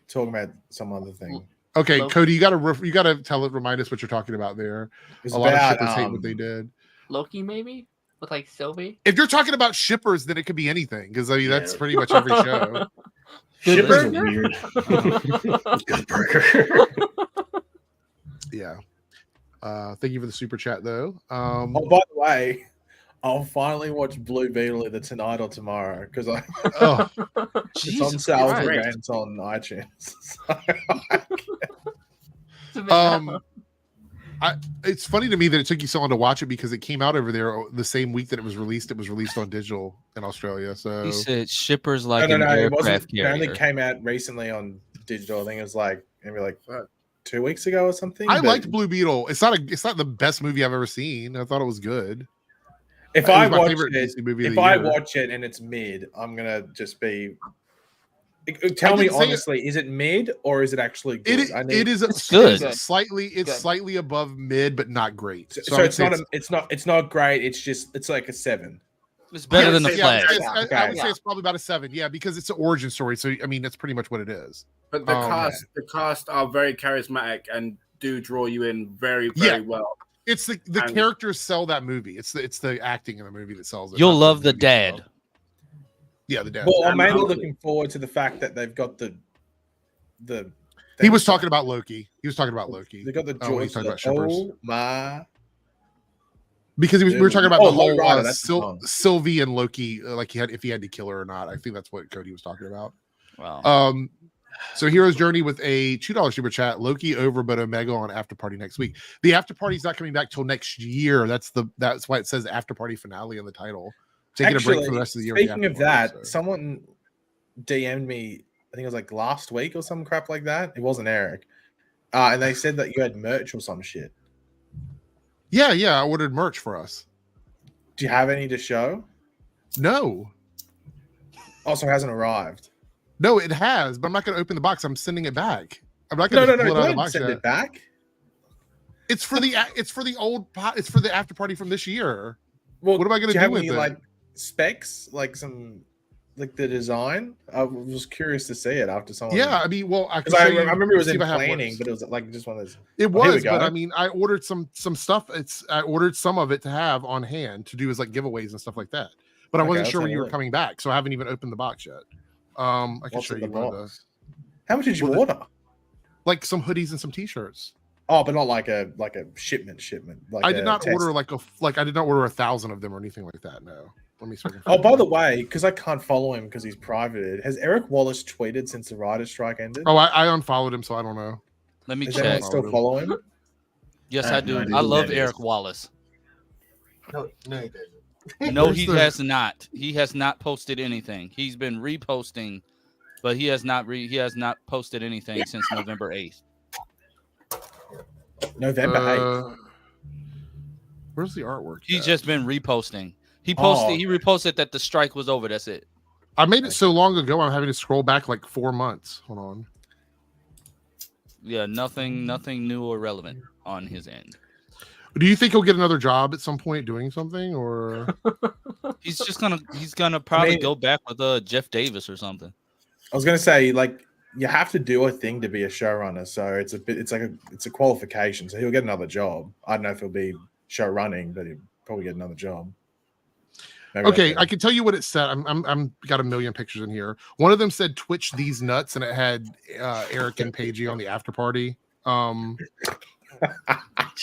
talking about some other thing.
Okay,
Loki.
Cody, you gotta remind us what you're talking about there.
It was
A lot of
about,
shippers hate what they did.
Loki, maybe with like Sylvie.
If you're talking about shippers, then it could be anything because I mean that's pretty much every show.
Shippers
Good
are weird. Good burger.
Yeah. Thank you for the super chat though.
Oh, by the way, I'll finally watch Blue Beetle either tonight or tomorrow because
Oh,
it's on sale
Christ.
and it's on iTunes.
it's funny to me that it took you so long to watch it because it came out over there the same week that it was released. It was released on digital in Australia. So
He said shippers like
no,
an
it wasn't.
aircraft
It only
carrier.
came out recently on digital. I think it was like maybe like 2 weeks ago or something.
I
but
liked Blue Beetle. It's not the best movie I've ever seen. I thought it was good.
If
It
I
was my
watch
favorite
it,
DC movie of
if
the
I
year.
watch it and it's mid, I'm gonna just be. Tell me
didn't say it-
honestly, is it mid or is it actually good?
It is
good.
slightly
Good.
slightly above mid, but not great.
So
I would
it's
say
not it's not great. It's like a 7.
It's better than the
Yeah,
Flash.
I would say it's probably about a 7. Yeah, because it's an origin story. So I mean, that's pretty much what it is.
But the
Oh,
cast are very charismatic and do draw you in very,
Yeah.
very well.
It's the
And-
characters sell that movie. It's the acting in the movie that sells it.
You'll
not
love the
movie
dad.
itself. Yeah, the dad.
Well, I'm
And
mainly
Loki.
looking forward to the fact that they've got the.
He was talking about Loki. He was talking about Loki.
They got the
when he's
George.
talking about shippers.
Oh my!
Because we were talking about
Oh,
the whole
Low Rider, that's the song.
Sylvie and Loki, like if he had to kill her or not. I think that's what Cody was talking about.
Wow.
So Hero's Journey with a $2 super chat. Loki over, but Omega on After Party next week. The After Party's not coming back till next year. That's why it says After Party finale in the title. Taking a break for the rest of the year.
Speaking of that, someone DM'd me, I think it was like last week or some crap like that. It wasn't Eric. And they said that you had merch or some shit.
Yeah, I ordered merch for us.
Do you have any to show?
No.
Also hasn't arrived.
No, it has, but I'm not going to open the box. I'm sending it back. I'm not going
to
pull it out of the
don't
box
send
yet.
it back.
It's for the it's for the After Party from this year.
Well,
what am I going to do with it?
Like specs, like the design? I was curious to see it after someone.
Yeah, I mean, well, I
remember it was in planning, but it was like just one of those.
It was, but I mean, I ordered some stuff. I ordered some of it to have on hand to do as like giveaways and stuff like that. But I wasn't sure when you were coming back, so I haven't even opened the box yet. I can show you one of those.
How much did you order?
Like some hoodies and some t-shirts.
Oh, but not like a shipment. Like
I did not order I did not order 1,000 of them or anything like that. No. Let me start.
Oh, by the way, because I can't follow him because he's privated. Has Eric Wallace tweeted since the writer's strike ended?
Oh, I unfollowed him, so I don't know.
Let me
Does
check.
anyone still follow him?
Yes, I do. I love Eric Wallace.
No, he doesn't.
No, he has not. He has not posted anything. He's been reposting, but he has not posted anything since November 8th.
November 8th.
Where's the artwork?
He's just been reposting. He posted. He reposted that the strike was over. That's it.
I made it so long ago. I'm having to scroll back like 4 months. Hold on.
Yeah, nothing new or relevant on his end.
Do you think he'll get another job at some point doing something, or
he's gonna probably go back with Jeff Davis or something?
I was gonna say, like, you have to do a thing to be a showrunner, so it's a qualification. So he'll get another job. I don't know if he'll be show running, but he'll probably get another job. Maybe
okay, I can tell you what it said. I'm got a million pictures in here. One of them said "Twitch these nuts," and it had Eric and Paigey on the after party.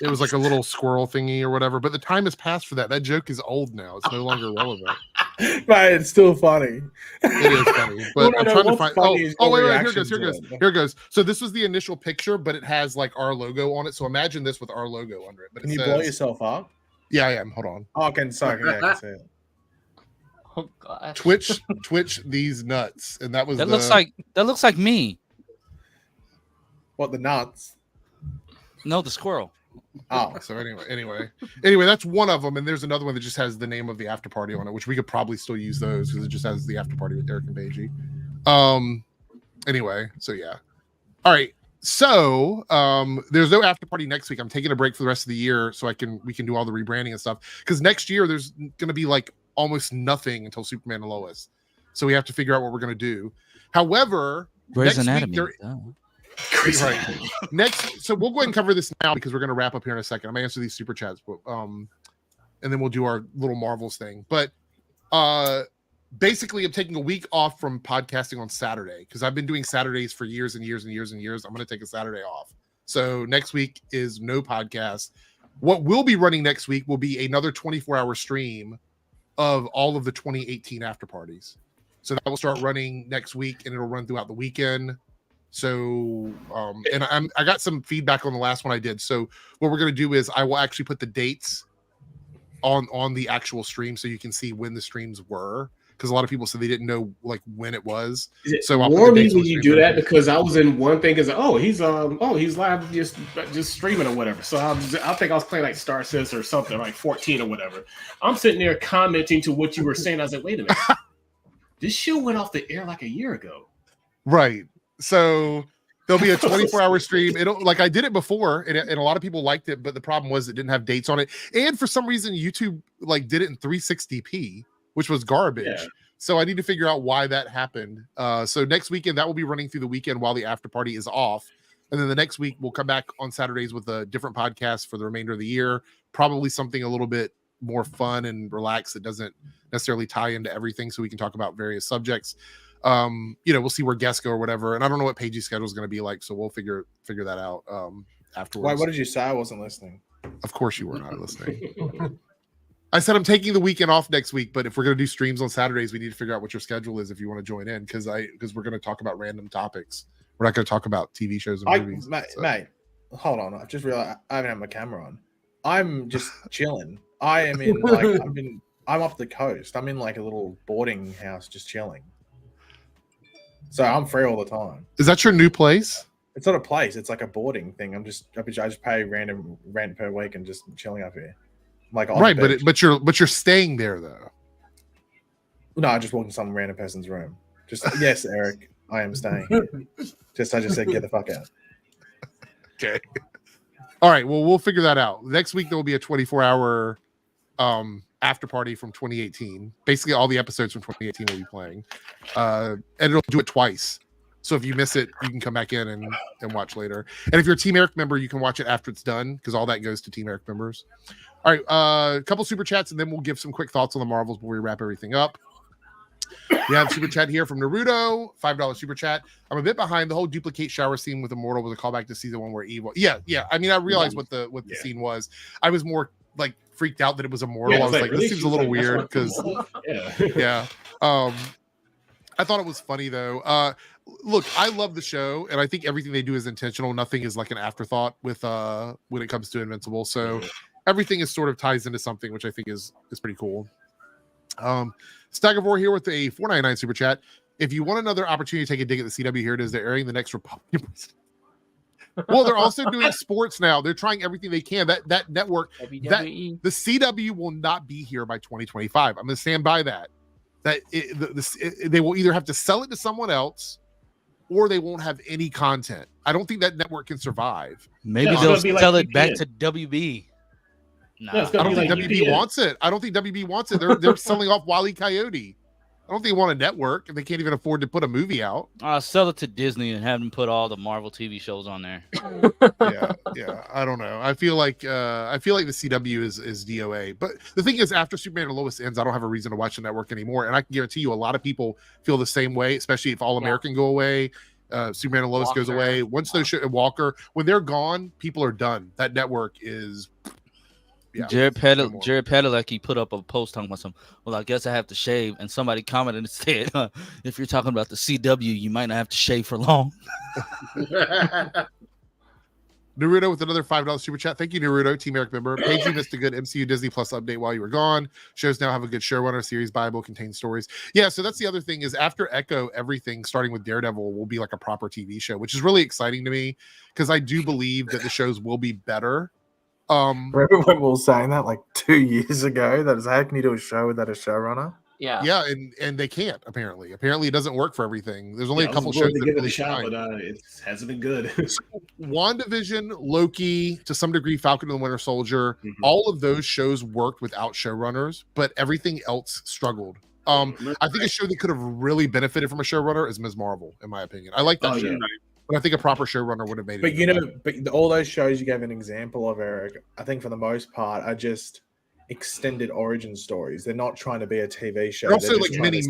It was like a little squirrel thingy or whatever, but the time has passed for that. That joke is old now. It's no longer relevant.
Right, it's still funny.
It is funny, but I'm trying to find. Oh, wait, here goes. So this was the initial picture, but it has like our logo on it. So imagine this with our logo under it. But
Can you blow yourself up?
Yeah, I am. Hold on.
Oh, I can see it.
Oh god.
Twitch these nuts, and that was
looks like me.
What, the nuts?
No, the squirrel.
Oh, so anyway, that's one of them, and there's another one that just has the name of the after party on it, which we could probably still use those because it just has the after party with Eric and Paigey. Anyway, so yeah. All right. So there's no after party next week. I'm taking a break for the rest of the year so we can do all the rebranding and stuff. Because next year there's gonna be like almost nothing until Superman and Lois. So we have to figure out what we're gonna do. However,
Grey's Anatomy.
Right. Next, so we'll go ahead and cover this now because we're going to wrap up here in a second. I'm going to answer these super chats, but, and then we'll do our little Marvels thing. But basically, I'm taking a week off from podcasting on Saturday because I've been doing Saturdays for years and years and years and years. I'm going to take a Saturday off. So next week is no podcast. What will be running next week will be another 24-hour stream of all of the 2018 after parties. So that will start running next week and it'll run throughout the weekend. So and I got some feedback on the last one I did. So what we're going to do is I will actually put the dates on the actual stream so you can see when the streams were, because a lot of people said they didn't know like when it was.
So I'll warn me when you do that, because I was in one thing is he's live just streaming or whatever. So I think I was playing like Star Citizen or something like 14 or whatever. I'm sitting there commenting to what you were saying. I was like, wait a minute, this show went off the air like a year ago.
Right. So there'll be a 24-hour stream. It'll like I did it before, and a lot of people liked it, but the problem was it didn't have dates on it. And for some reason, YouTube like did it in 360p, which was garbage. Yeah. So I need to figure out why that happened. So next weekend that will be running through the weekend while the after party is off, and then the next week we'll come back on Saturdays with a different podcast for the remainder of the year. Probably something a little bit more fun and relaxed that doesn't necessarily tie into everything, so we can talk about various subjects. We'll see where guests go or whatever, and I don't know what Paige's schedule is going to be like, so we'll figure that out afterwards.
Wait, what did you say? I wasn't listening.
Of course you were not listening. I said I'm taking the weekend off next week, but if we're going to do streams on Saturdays, we need to figure out what your schedule is if you want to join in, because we're going to talk about random topics we're not going to talk about TV shows and movies.
Mate, hold on. I've just realized I haven't had my camera on. I'm just chilling. I am in like I'm off the coast. I'm in like a little boarding house, just chilling. So I'm free all the time.
Is that your new place?
It's not a place. It's like a boarding thing. I just pay random rent per week and just chilling up here. Like
right, but you're staying there though.
No, I just walked in some random person's room. Just yes, Eric, I am staying here. I just said get the fuck out.
Okay. All right. Well, we'll figure that out. Next week there will be a 24-hour after party from 2018. Basically, all the episodes from 2018 will be playing, and it'll do it twice. So if you miss it, you can come back in and watch later. And if you're a Team Airrick member, you can watch it after it's done because all that goes to Team Airrick members. All right, a couple super chats, and then we'll give some quick thoughts on the Marvels before we wrap everything up. We have a super chat here from Naruto, $5 super chat. I'm a bit behind. The whole duplicate shower scene with Immortal was a callback to season 1 where Evil. Yeah. I mean, I realized what the scene was. I was more like freaked out that it was Immortal. I was like, really? This seems a little weird because yeah. I thought it was funny though. Look, I love the show, and I think everything they do is intentional. Nothing is like an afterthought with when it comes to Invincible. So everything is sort of ties into something, which I think is pretty cool. Staggervore here with a $4.99 super chat. If you want another opportunity to take a dig at the CW, here it is. They're airing the next Republican president. Well, they're also doing sports now. They're trying everything they can. That network, the CW will not be here by 2025. I'm going to stand by that. They will either have to sell it to someone else, or they won't have any content. I don't think that network can survive.
Maybe they'll sell it back to WB.
No, I don't think WB wants it. I don't think WB wants it. They're selling off Wile E. Coyote. I don't think they want a network if they can't even afford to put a movie out.
Sell it to Disney and have them put all the Marvel TV shows on there.
Yeah. I don't know. I feel like the CW is DOA. But the thing is, after Superman and Lois ends, I don't have a reason to watch the network anymore. And I can guarantee you, a lot of people feel the same way, especially if All American go away, Superman and Lois goes away. Once those Walker, when they're gone, people are done. That network is. Yeah,
Jared Padalecki put up a post talking about well, I guess I have to shave. And somebody commented and said, if you're talking about the CW, you might not have to shave for long.
Naruto with another $5 super chat. Thank you, Naruto, Team Airrick member. Paige, you missed a good MCU Disney Plus update while you were gone. Shows now have a good showrunner. Series Bible contains stories. Yeah, so that's the other thing is after Echo, everything starting with Daredevil will be like a proper TV show, which is really exciting to me because I do believe that the shows will be better.
Remember when we were saying that like 2 years ago? That is, how can you do a show without a showrunner?
Yeah,
and they can't apparently. Apparently, it doesn't work for everything. There's only a couple shows
that give it a shot, but it hasn't been good.
WandaVision, Loki, to some degree, Falcon and the Winter Soldier. All of those shows worked without showrunners, but everything else struggled. I think a show that could have really benefited from a showrunner is Ms. Marvel, in my opinion. I like that show. But I think a proper showrunner would have made it.
But all those shows you gave an example of, Eric, I think for the most part are just extended origin stories. They're not trying to be a TV show.
They're also like mini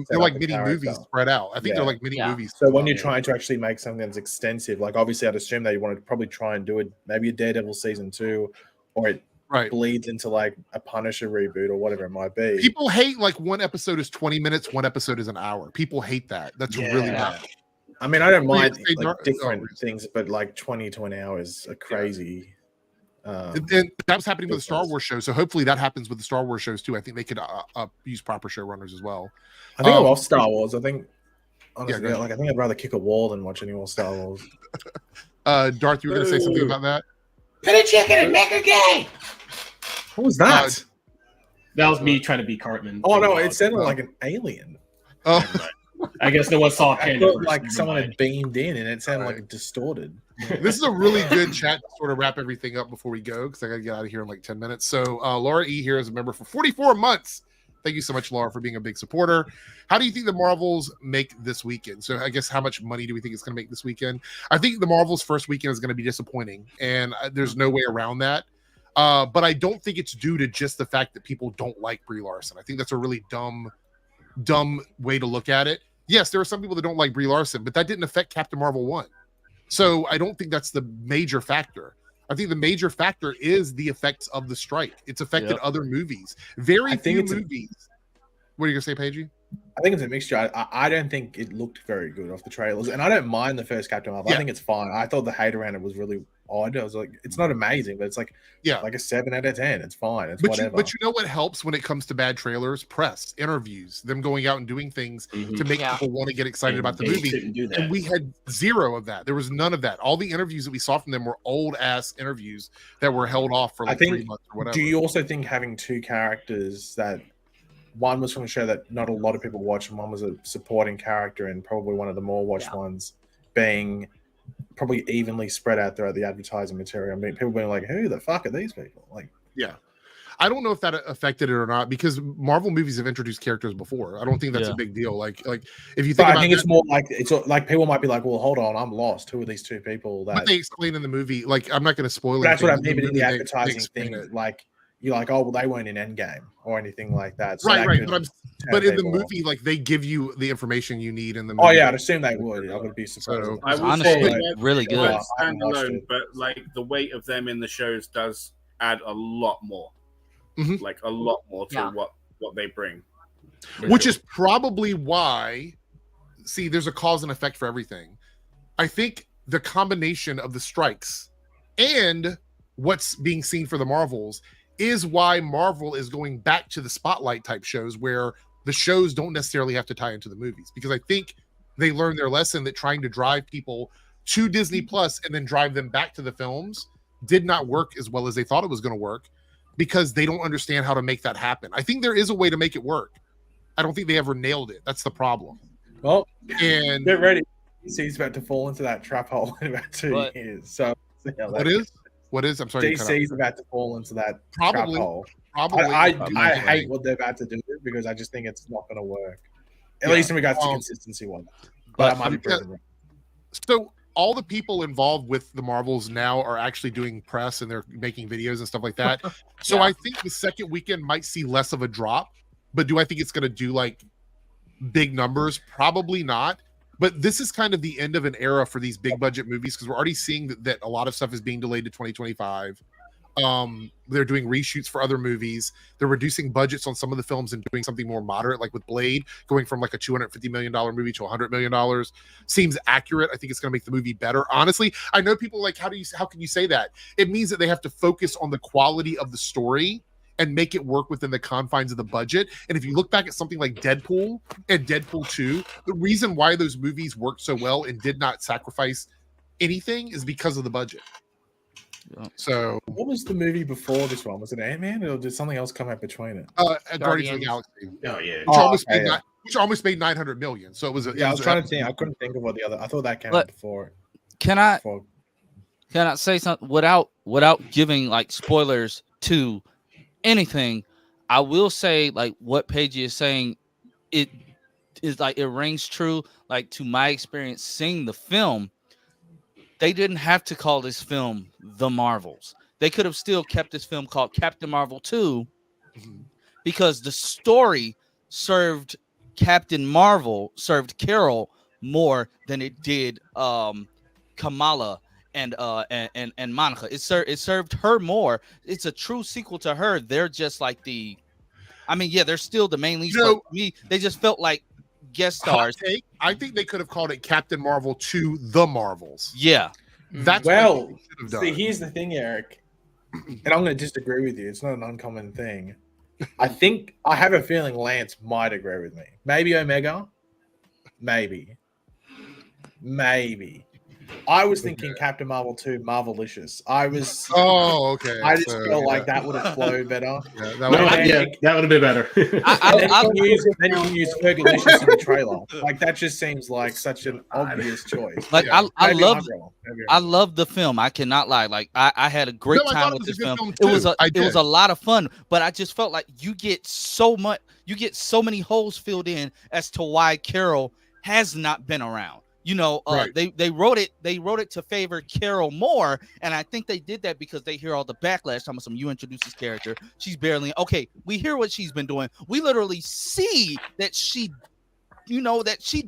movies spread out. I think they're like mini movies.
So when you're trying to actually make something that's extensive, like obviously I'd assume that you want to probably try and do maybe a Daredevil season 2, or it bleeds into like a Punisher reboot or whatever it might be.
People hate like one episode is 20 minutes, one episode is an hour. People hate that. That's really bad.
I mean, I don't mind different things, but like 20 to an hour is a crazy.
And that was happening with the Star Wars show, so hopefully that happens with the Star Wars shows too. I think they could use proper showrunners as well.
I think I love Star Wars. I think honestly, I think I'd rather kick a wall than watch any more Star Wars.
Darth, you were going to say something about that?
Put a chicken and make a game.
What was that?
That was me trying to be Cartman.
Oh no, it sounded like an alien.
Oh.
I guess no one saw
like someone had beamed in and it sounded like distorted.
This is a really good chat to sort of wrap everything up before we go because I got to get out of here in like 10 minutes. So Laura E here is a member for 44 months. Thank you so much, Laura, for being a big supporter. How do you think the Marvels make this weekend? So I guess how much money do we think it's going to make this weekend? I think the Marvels' first weekend is going to be disappointing, and there's no way around that. But I don't think it's due to just the fact that people don't like Brie Larson. I think that's a really dumb way to look at it. Yes, there are some people that don't like Brie Larson, but that didn't affect Captain Marvel 1. So I don't think that's the major factor. I think the major factor is the effects of the strike. It's affected other movies. Very few movies. What are you going to say, Paige?
I think it's a mixture. I don't think it looked very good off the trailers, and I don't mind the first Captain Marvel.
Yeah.
I think it's fine. I thought the hate around it was really odd. I was like, it's not amazing, but it's like a 7 out of 10. It's fine. It's whatever.
But you know what helps when it comes to bad trailers? Press, interviews, them going out and doing things to make people want to get excited about the movie. And we had zero of that. There was none of that. All the interviews that we saw from them were old ass interviews that were held off for like 3 months or whatever.
Do you also think having two characters that one was from a show that not a lot of people watch, and one was a supporting character and probably one of the more watched ones, being probably evenly spread out throughout the advertising material? I mean, people being like, "Who the fuck are these people?" Like,
I don't know if that affected it or not, because Marvel movies have introduced characters before. I don't think that's a big deal. Like if you think about,
I think it's more like people might be like, "Well, hold on, I'm lost. Who are these two people?" That
but they explain in the movie. Like, I'm not going to spoil it.
That's what I mean. But in the advertising thing, like, you're like, "Oh, well, they weren't in Endgame or anything like that." So
right. But in the movie, like, they give you the information you need in the movie.
Oh yeah, I'd assume they would. I would be surprised.
So,
I would
honestly,
say
really good.
Standalone, but like the weight of them in the shows does add a lot more. Like a lot more to what they bring.
Which is probably why, see, there's a cause and effect for everything. I think the combination of the strikes and what's being seen for the Marvels is why Marvel is going back to the spotlight type shows, where the shows don't necessarily have to tie into the movies, because I think they learned their lesson that trying to drive people to Disney Plus and then drive them back to the films did not work as well as they thought it was going to work, because they don't understand how to make that happen. I think there is a way to make it work. I don't think they ever nailed it. That's the problem.
Well,
and
get ready. DC's about to fall into that trap hole in about 2 years. So
what is? I'm sorry.
DC's about to fall into that trap hole.
Probably.
I hate what they're about to do, because I just think it's not going to work. At least in regards to consistency one. But I might be proven wrong.
So all the people involved with the Marvels now are actually doing press, and they're making videos and stuff like that. So I think the second weekend might see less of a drop, but do I think it's going to do like big numbers? Probably not. But this is kind of the end of an era for these big budget movies, because we're already seeing that a lot of stuff is being delayed to 2025. They're doing reshoots for other movies. They're reducing budgets on some of the films and doing something more moderate, like with Blade, going from like a $250 million movie to $100 million. Seems accurate. I think it's going to make the movie better. Honestly, I know people are like, how can you say that? It means that they have to focus on the quality of the story and make it work within the confines of the budget. And if you look back at something like Deadpool and Deadpool 2, the reason why those movies worked so well and did not sacrifice anything is because of the budget. So
what was the movie before this one? Was it Ant-Man, or did something else come out between it?
Guardians of the Galaxy.
Oh yeah.
Which almost made 900 million. So it was
I was trying to think. I couldn't think of what the other. I thought that came out before.
Can I say something without giving like spoilers to anything? I will say, like, what Paige is saying, it is like, it rings true. Like, to my experience seeing the film, they didn't have to call this film The Marvels. They could have still kept this film called Captain Marvel 2, because the story served Carol more than it did Kamala and Monica. It served her more. It's a true sequel to her. They're just like they're still the main leads. But me, they just felt like guest stars.
I think they could have called it Captain Marvel 2 The Marvels.
Yeah.
That's
see, here's the thing, Eric, and I'm going to disagree with you. It's not an uncommon thing. I have a feeling Lance might agree with me. Maybe Omega. Maybe. I was thinking Captain Marvel 2, Marvelicious.
Okay.
I just felt like that would have flowed better.
That would have been better.
Then you use Fergalicious in the trailer. Like, that just seems like such an obvious choice.
Like, I love the film. I cannot lie. Like, I had a great time with this film. It was a lot of fun, but I just felt like you get so many holes filled in as to why Carol has not been around. Right. They wrote it to favor Carol more, and I think they did that because they hear all the backlash. You introduce this character, she's barely okay. We hear what she's been doing. We literally see that she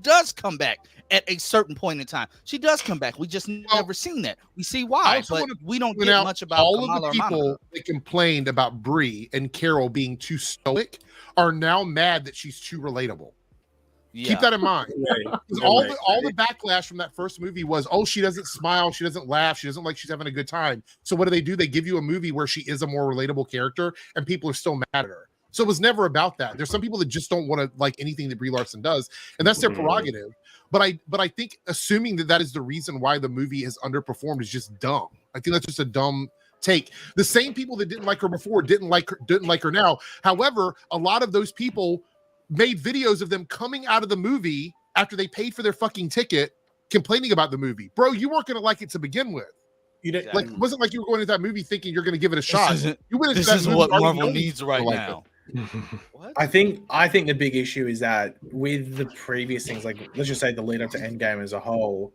does come back at a certain point in time. She does come back. We just never seen that. We see why, but we don't get much about
all
Kamala
of the people that complained about Brie and Carol being too stoic are now mad that she's too relatable. Keep that in mind.
Right.
All the backlash from that first movie was, oh, she doesn't smile, she doesn't laugh, she doesn't like she's having a good time. So what do? They give you a movie where she is a more relatable character, and people are still mad at her. So it was never about that. There's some people that just don't want to like anything that Brie Larson does, and that's their prerogative. But I think assuming that is the reason why the movie has underperformed is just dumb. I think that's just a dumb take. The same people that didn't like her before didn't like her now. However, a lot of those people made videos of them coming out of the movie after they paid for their fucking ticket, complaining about the movie. Bro, you weren't going to like it to begin with.
You didn't,
like, it wasn't like you were going into that movie thinking you're going to give it a shot.
This is what Marvel needs right now.
What? I think the big issue is that with the previous things, like let's just say the lead up to Endgame as a whole,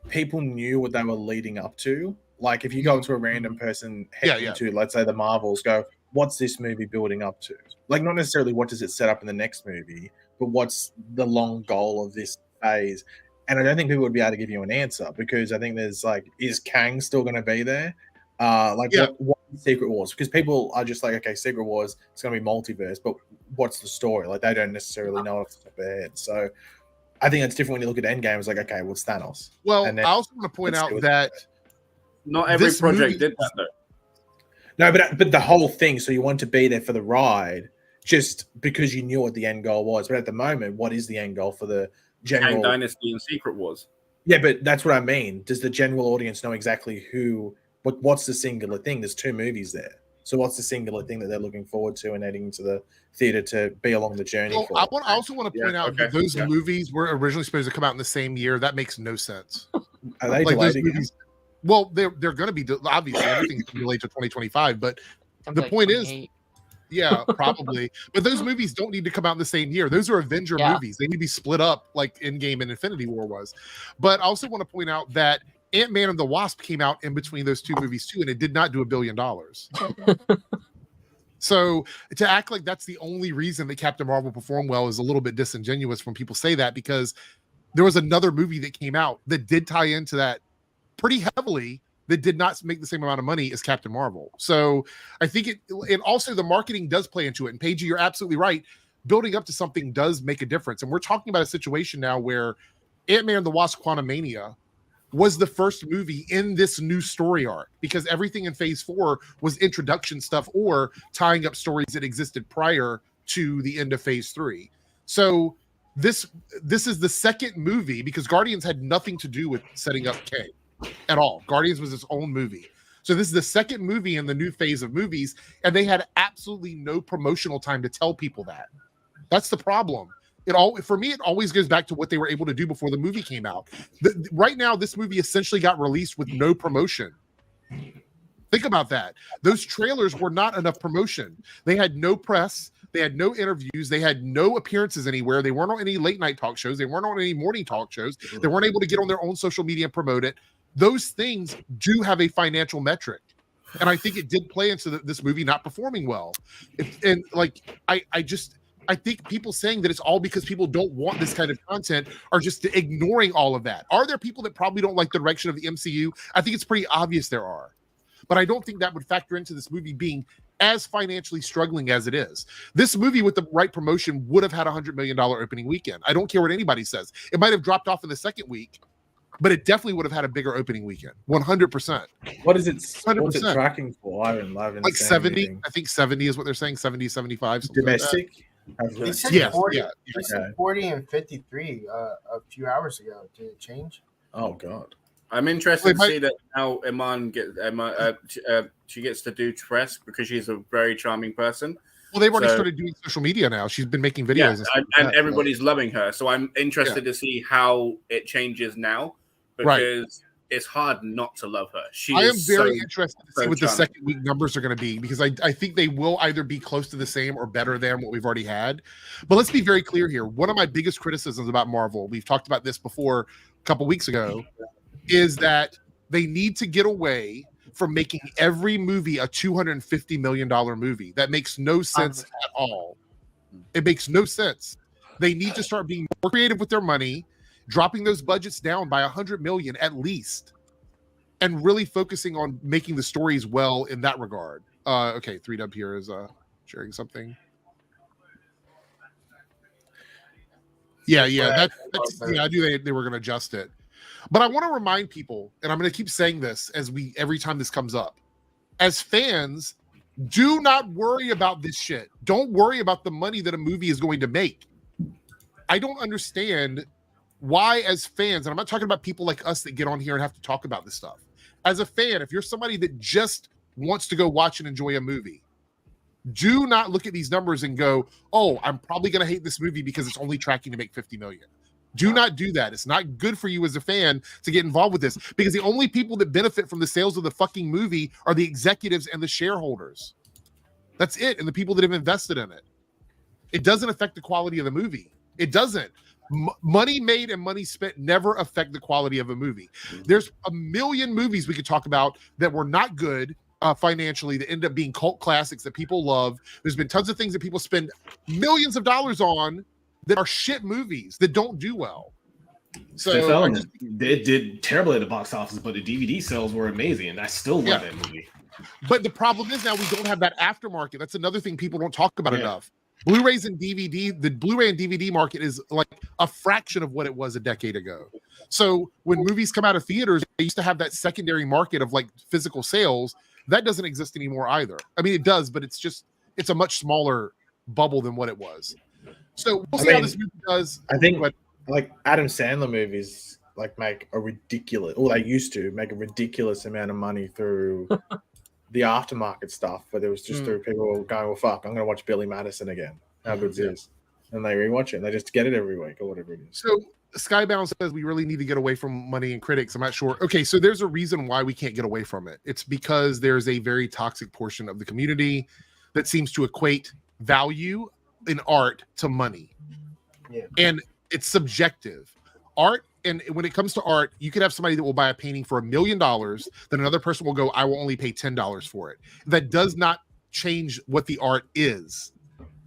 people knew what they were leading up to. Like if you go to a random person heading to, let's say the Marvels, go, what's this movie building up to? Like not necessarily what does it set up in the next movie, but what's the long goal of this phase? And I don't think people would be able to give you an answer because I think there's like, is Kang still going to be there? What Secret Wars? Because people are just like, okay, Secret Wars, it's going to be multiverse, but what's the story? Like they don't necessarily know off the top of their head. So I think it's different when you look at Endgame. It's like, okay, what's Thanos?
Well, I also want to point out that
not every project did that though.
No, but the whole thing. So you want to be there for the ride, just because you knew what the end goal was. But at the moment, what is the end goal for the general
Kang Dynasty and Secret Wars?
Yeah, but that's what I mean. Does the general audience know exactly what's the singular thing? There's 2 movies there. So what's the singular thing that they're looking forward to and heading to the theater to be along the journey for?
I also want to point out that those movies were originally supposed to come out in the same year. That makes no sense.
Are they delayed again?
Well, they're going to be obviously everything's delayed to 2025. But the point is, yeah, probably. But those movies don't need to come out in the same year. Those are Avenger movies. They need to be split up like Endgame and Infinity War was. But I also want to point out that Ant-Man and the Wasp came out in between those 2 movies too, and it did not do $1 billion. So to act like that's the only reason that Captain Marvel performed well is a little bit disingenuous when people say that, because there was another movie that came out that did tie into that pretty heavily that did not make the same amount of money as Captain Marvel. So I think and also the marketing does play into it. And Paige, you're absolutely right. Building up to something does make a difference. And we're talking about a situation now where Ant-Man and the Wasp: Quantumania was the first movie in this new story arc, because everything in phase 4 was introduction stuff or tying up stories that existed prior to the end of phase 3. So this is the second movie, because Guardians had nothing to do with setting up Kang at all. Guardians was its own movie. So this is the second movie in the new phase of movies, and they had absolutely no promotional time to tell people that. That's the problem. For me, it always goes back to what they were able to do before the movie came out. Right now, this movie essentially got released with no promotion. Think about that. Those trailers were not enough promotion. They had no press. They had no interviews. They had no appearances anywhere. They weren't on any late night talk shows. They weren't on any morning talk shows. They weren't able to get on their own social media and promote it. Those things do have a financial metric. And I think it did play into this movie not performing well. I think people saying that it's all because people don't want this kind of content are just ignoring all of that. Are there people that probably don't like the direction of the MCU? I think it's pretty obvious there are. But I don't think that would factor into this movie being as financially struggling as it is. This movie with the right promotion would have had $100 million opening weekend. I don't care what anybody says. It might have dropped off in the second week, but it definitely would have had a bigger opening weekend. 100%.
What is it? 100%. What's it tracking for? I haven't
like 70. Anything. I think 70 is what they're saying. 70, 75.
Domestic?
They said 40, they said 40 and 53 a few hours ago. Did it change?
Oh, God.
I'm interested to see that how Iman she gets to do press, because she's a very charming person.
Well, they've already started doing social media now. She's been making videos.
And everybody's loving her. So I'm interested to see how it changes now, because it's hard not to love her. I am very interested to see what the second week numbers are going to be, because I think they will either be close to the same or better than what we've already had. But let's be very clear here. One of my biggest criticisms about Marvel, we've talked about this before a couple weeks ago, is that they need to get away from making every movie a $250 million movie. That makes no sense at all. It makes no sense. They need to start being more creative with their money, dropping those budgets down by $100 million at least, and really focusing on making the stories well in that regard. Okay, 3Dub here is sharing something.
Yeah, I knew they were going to adjust it. But I want to remind people, and I'm going to keep saying this every time this comes up. As fans, do not worry about this shit. Don't worry about the money that a movie is going to make. I don't understand why, as fans, and I'm not talking about people like us that get on here and have to talk about this stuff. As a fan, if you're somebody that just wants to go watch and enjoy a movie, do not look at these numbers and go, oh, I'm probably going to hate this movie because it's only tracking to make 50 million. Do not do that. It's not good for you as a fan to get involved with this, because the only people that benefit from the sales of the fucking movie are the executives and the shareholders. That's it. And the people that have invested in it. It doesn't affect the quality of the movie. It doesn't. Money made and money spent never affect the quality of a movie. There's a million movies we could talk about that were not good financially that end up being cult classics that people love. There's been tons of things that people spend millions of dollars on that are shit movies that don't do well. So
it did terribly at the box office, but the DVD sales were amazing, and I still love that movie.
But the problem is now we don't have that aftermarket. That's another thing people don't talk about enough. Blu-rays and DVD, the Blu-ray and DVD market is like a fraction of what it was a decade ago. So when movies come out of theaters, they used to have that secondary market of like physical sales. That doesn't exist anymore either. I mean, it does, but it's a much smaller bubble than what it was. So we'll see how this movie does.
I think like Adam Sandler movies like make a ridiculous, or they used to make a ridiculous amount of money through the aftermarket stuff, where there was just through people going, well, fuck, I'm going to watch Billy Madison again. How good it is. And they rewatch it. And they just get it every week or whatever it is.
So Skybound says we really need to get away from money and critics. I'm not sure. Okay, so there's a reason why we can't get away from it. It's because there's a very toxic portion of the community that seems to equate value in art to money. Yeah. And it's subjective. Art, and when it comes to art, you could have somebody that will buy a painting for $1 million, then another person will go, I will only pay $10 for it. That does not change what the art is.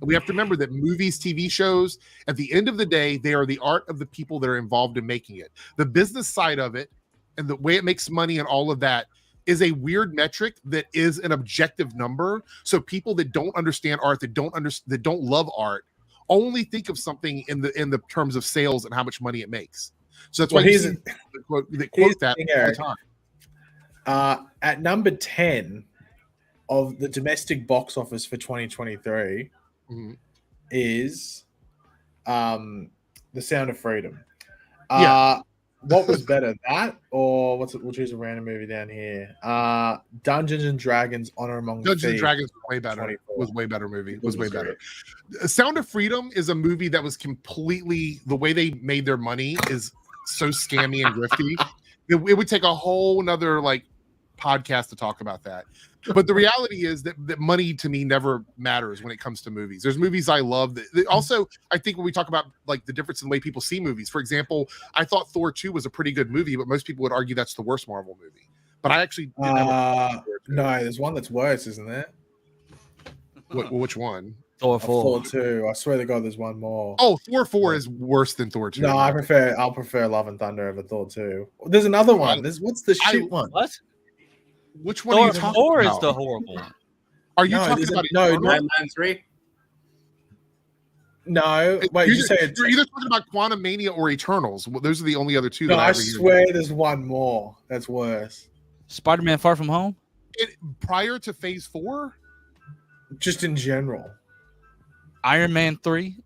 We have to remember that movies, TV shows, at the end of the day, they are the art of the people that are involved in making it. The business side of it and the way it makes money and all of that is a weird metric that is an objective number. So people that don't understand art, that don't love art, only think of something in the terms of sales and how much money it makes. So that's why they quote that all the
time. At number 10 of the domestic box office for 2023 is The Sound of Freedom. What was better, that or we'll choose a random movie down here. Dungeons and Dragons: Honor Among Thieves.
Dungeons and Dragons was way better movie. Was way better. Sound of Freedom is a movie that was completely, the way they made their money is so scammy and grifty. It would take a whole nother like podcast to talk about that. But the reality is that money to me never matters when it comes to movies. There's movies I love. Also, I think when we talk about like the difference in the way people see movies, for example, I thought Thor 2 was a pretty good movie, but most people would argue that's the worst Marvel movie. But I actually
no, there's one that's worse, isn't there?
Which one?
Thor 4.
Thor 2. I swear to God, there's one more.
Oh, Thor 4 is worse than Thor 2.
No, I'll prefer Love and Thunder over Thor 2. There's another one. What's the shit one?
What?
Which one are you talking about?
Thor is the horrible one.
Are you talking about
Man 3?
No, wait,
you're either talking about Quantum Mania or Eternals. Well, those are the only other two.
No, I swear there's one more that's worse.
Spider-Man: Far From Home.
Prior to Phase 4,
just in general.
Iron Man 3.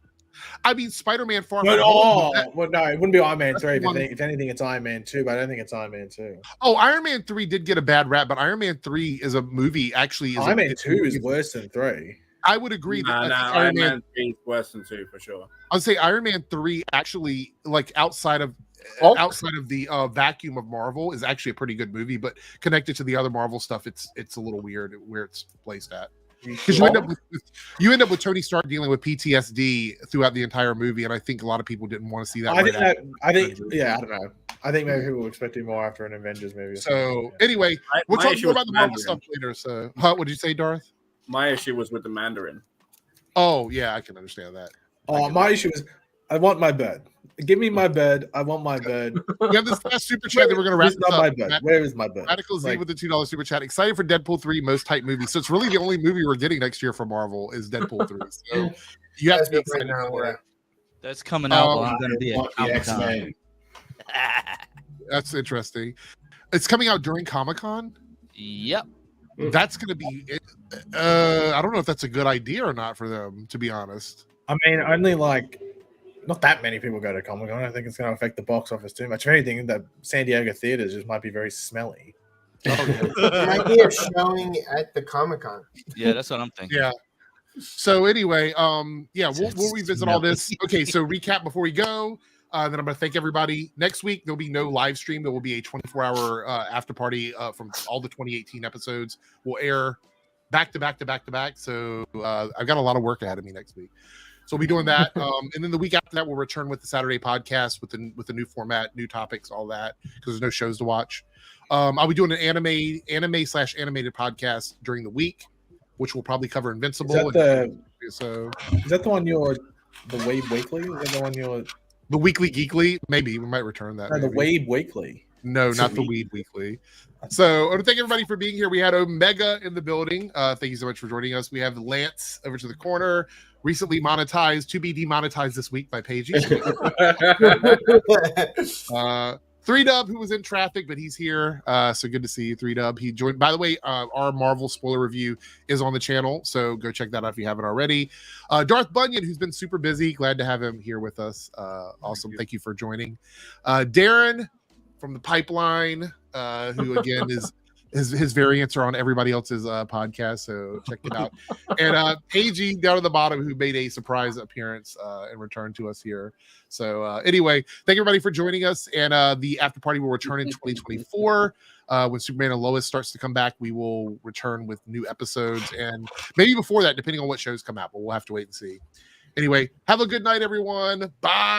I mean, Spider-Man: Far From Home.
Well, no, it wouldn't be Iron Man 3. If anything, it's Iron Man 2, but I don't think it's Iron Man 2.
Oh, Iron Man 3 did get a bad rap, but Iron Man 3 is a movie. Actually,
Iron Man 2 is worse than 3.
I would agree.
Iron Man 3 is worse than 2 for sure.
I'd say Iron Man 3 actually, like outside of the vacuum of Marvel, is actually a pretty good movie, but connected to the other Marvel stuff, it's a little weird where it's placed at. Because you end up with Tony Stark dealing with PTSD throughout the entire movie, and I think a lot of people didn't want to see that.
I don't know. I think maybe people were expecting more after an Avengers movie.
So anyway, we'll talk more about the Marvel stuff later. So, what did you say, Darth?
My issue was with the Mandarin.
Oh yeah, I can understand that.
My issue is I want my bird. Give me my bird. I want my bird.
We have this last super chat that we're going to wrap this up.
My bird? Where is my bird?
Radical Z with the $2 super chat. Excited for Deadpool 3, most type movie. So it's really the only movie we're getting next year from Marvel is Deadpool 3. So you have to be excited for it.
That's coming out while I'm
I
going to be at
want the
Comic-Con.
X-Men.
That's interesting. It's coming out during Comic-Con.
Yep.
That's going to be. I don't know if that's a good idea or not for them, to be honest.
I mean, only like not that many people go to Comic Con. I think it's going to affect the box office too much. If anything, the San Diego theaters just might be very smelly.
It might be a showing at the Comic Con.
Yeah, that's what I'm thinking.
Yeah. So anyway, we'll revisit all this. Okay, so recap before we go. Then I'm going to thank everybody. Next week there'll be no live stream. There will be a 24-hour after party from all the 2018 episodes. Will air back to back to back to back. So I've got a lot of work ahead of me next week. So we'll be doing that. And then the week after that, we'll return with the Saturday podcast with the new format, new topics, all that, because there's no shows to watch. I'll be doing an anime/animated podcast during the week, which will probably cover Invincible.
Is that the one you're the Weeb Weekly? Is that the one you're
the Weekly Geekly? Maybe we might return that.
No, the Weeb Weekly.
No, not the Weed Weekly. So I want to thank everybody for being here. We had Omega in the building. Thank you so much for joining us. We have Lance over to the corner, recently monetized, to be demonetized this week by Paige. 3Dub, who was in traffic, but he's here. So good to see you, 3Dub. He joined. By the way, our Marvel spoiler review is on the channel, so go check that out if you haven't already. Darth Bunyan, who's been super busy. Glad to have him here with us. Awesome. Thank you for joining. Darren from the Pipeline, who again is his variants are on everybody else's podcast, so check it out. And Paige down at the bottom, who made a surprise appearance and return to us here. So anyway, thank everybody for joining us. And the after party will return in 2024 when Superman and Lois starts to come back. We will return with new episodes, and maybe before that, depending on what shows come out. But we'll have to wait and see. Anyway, have a good night, everyone. Bye.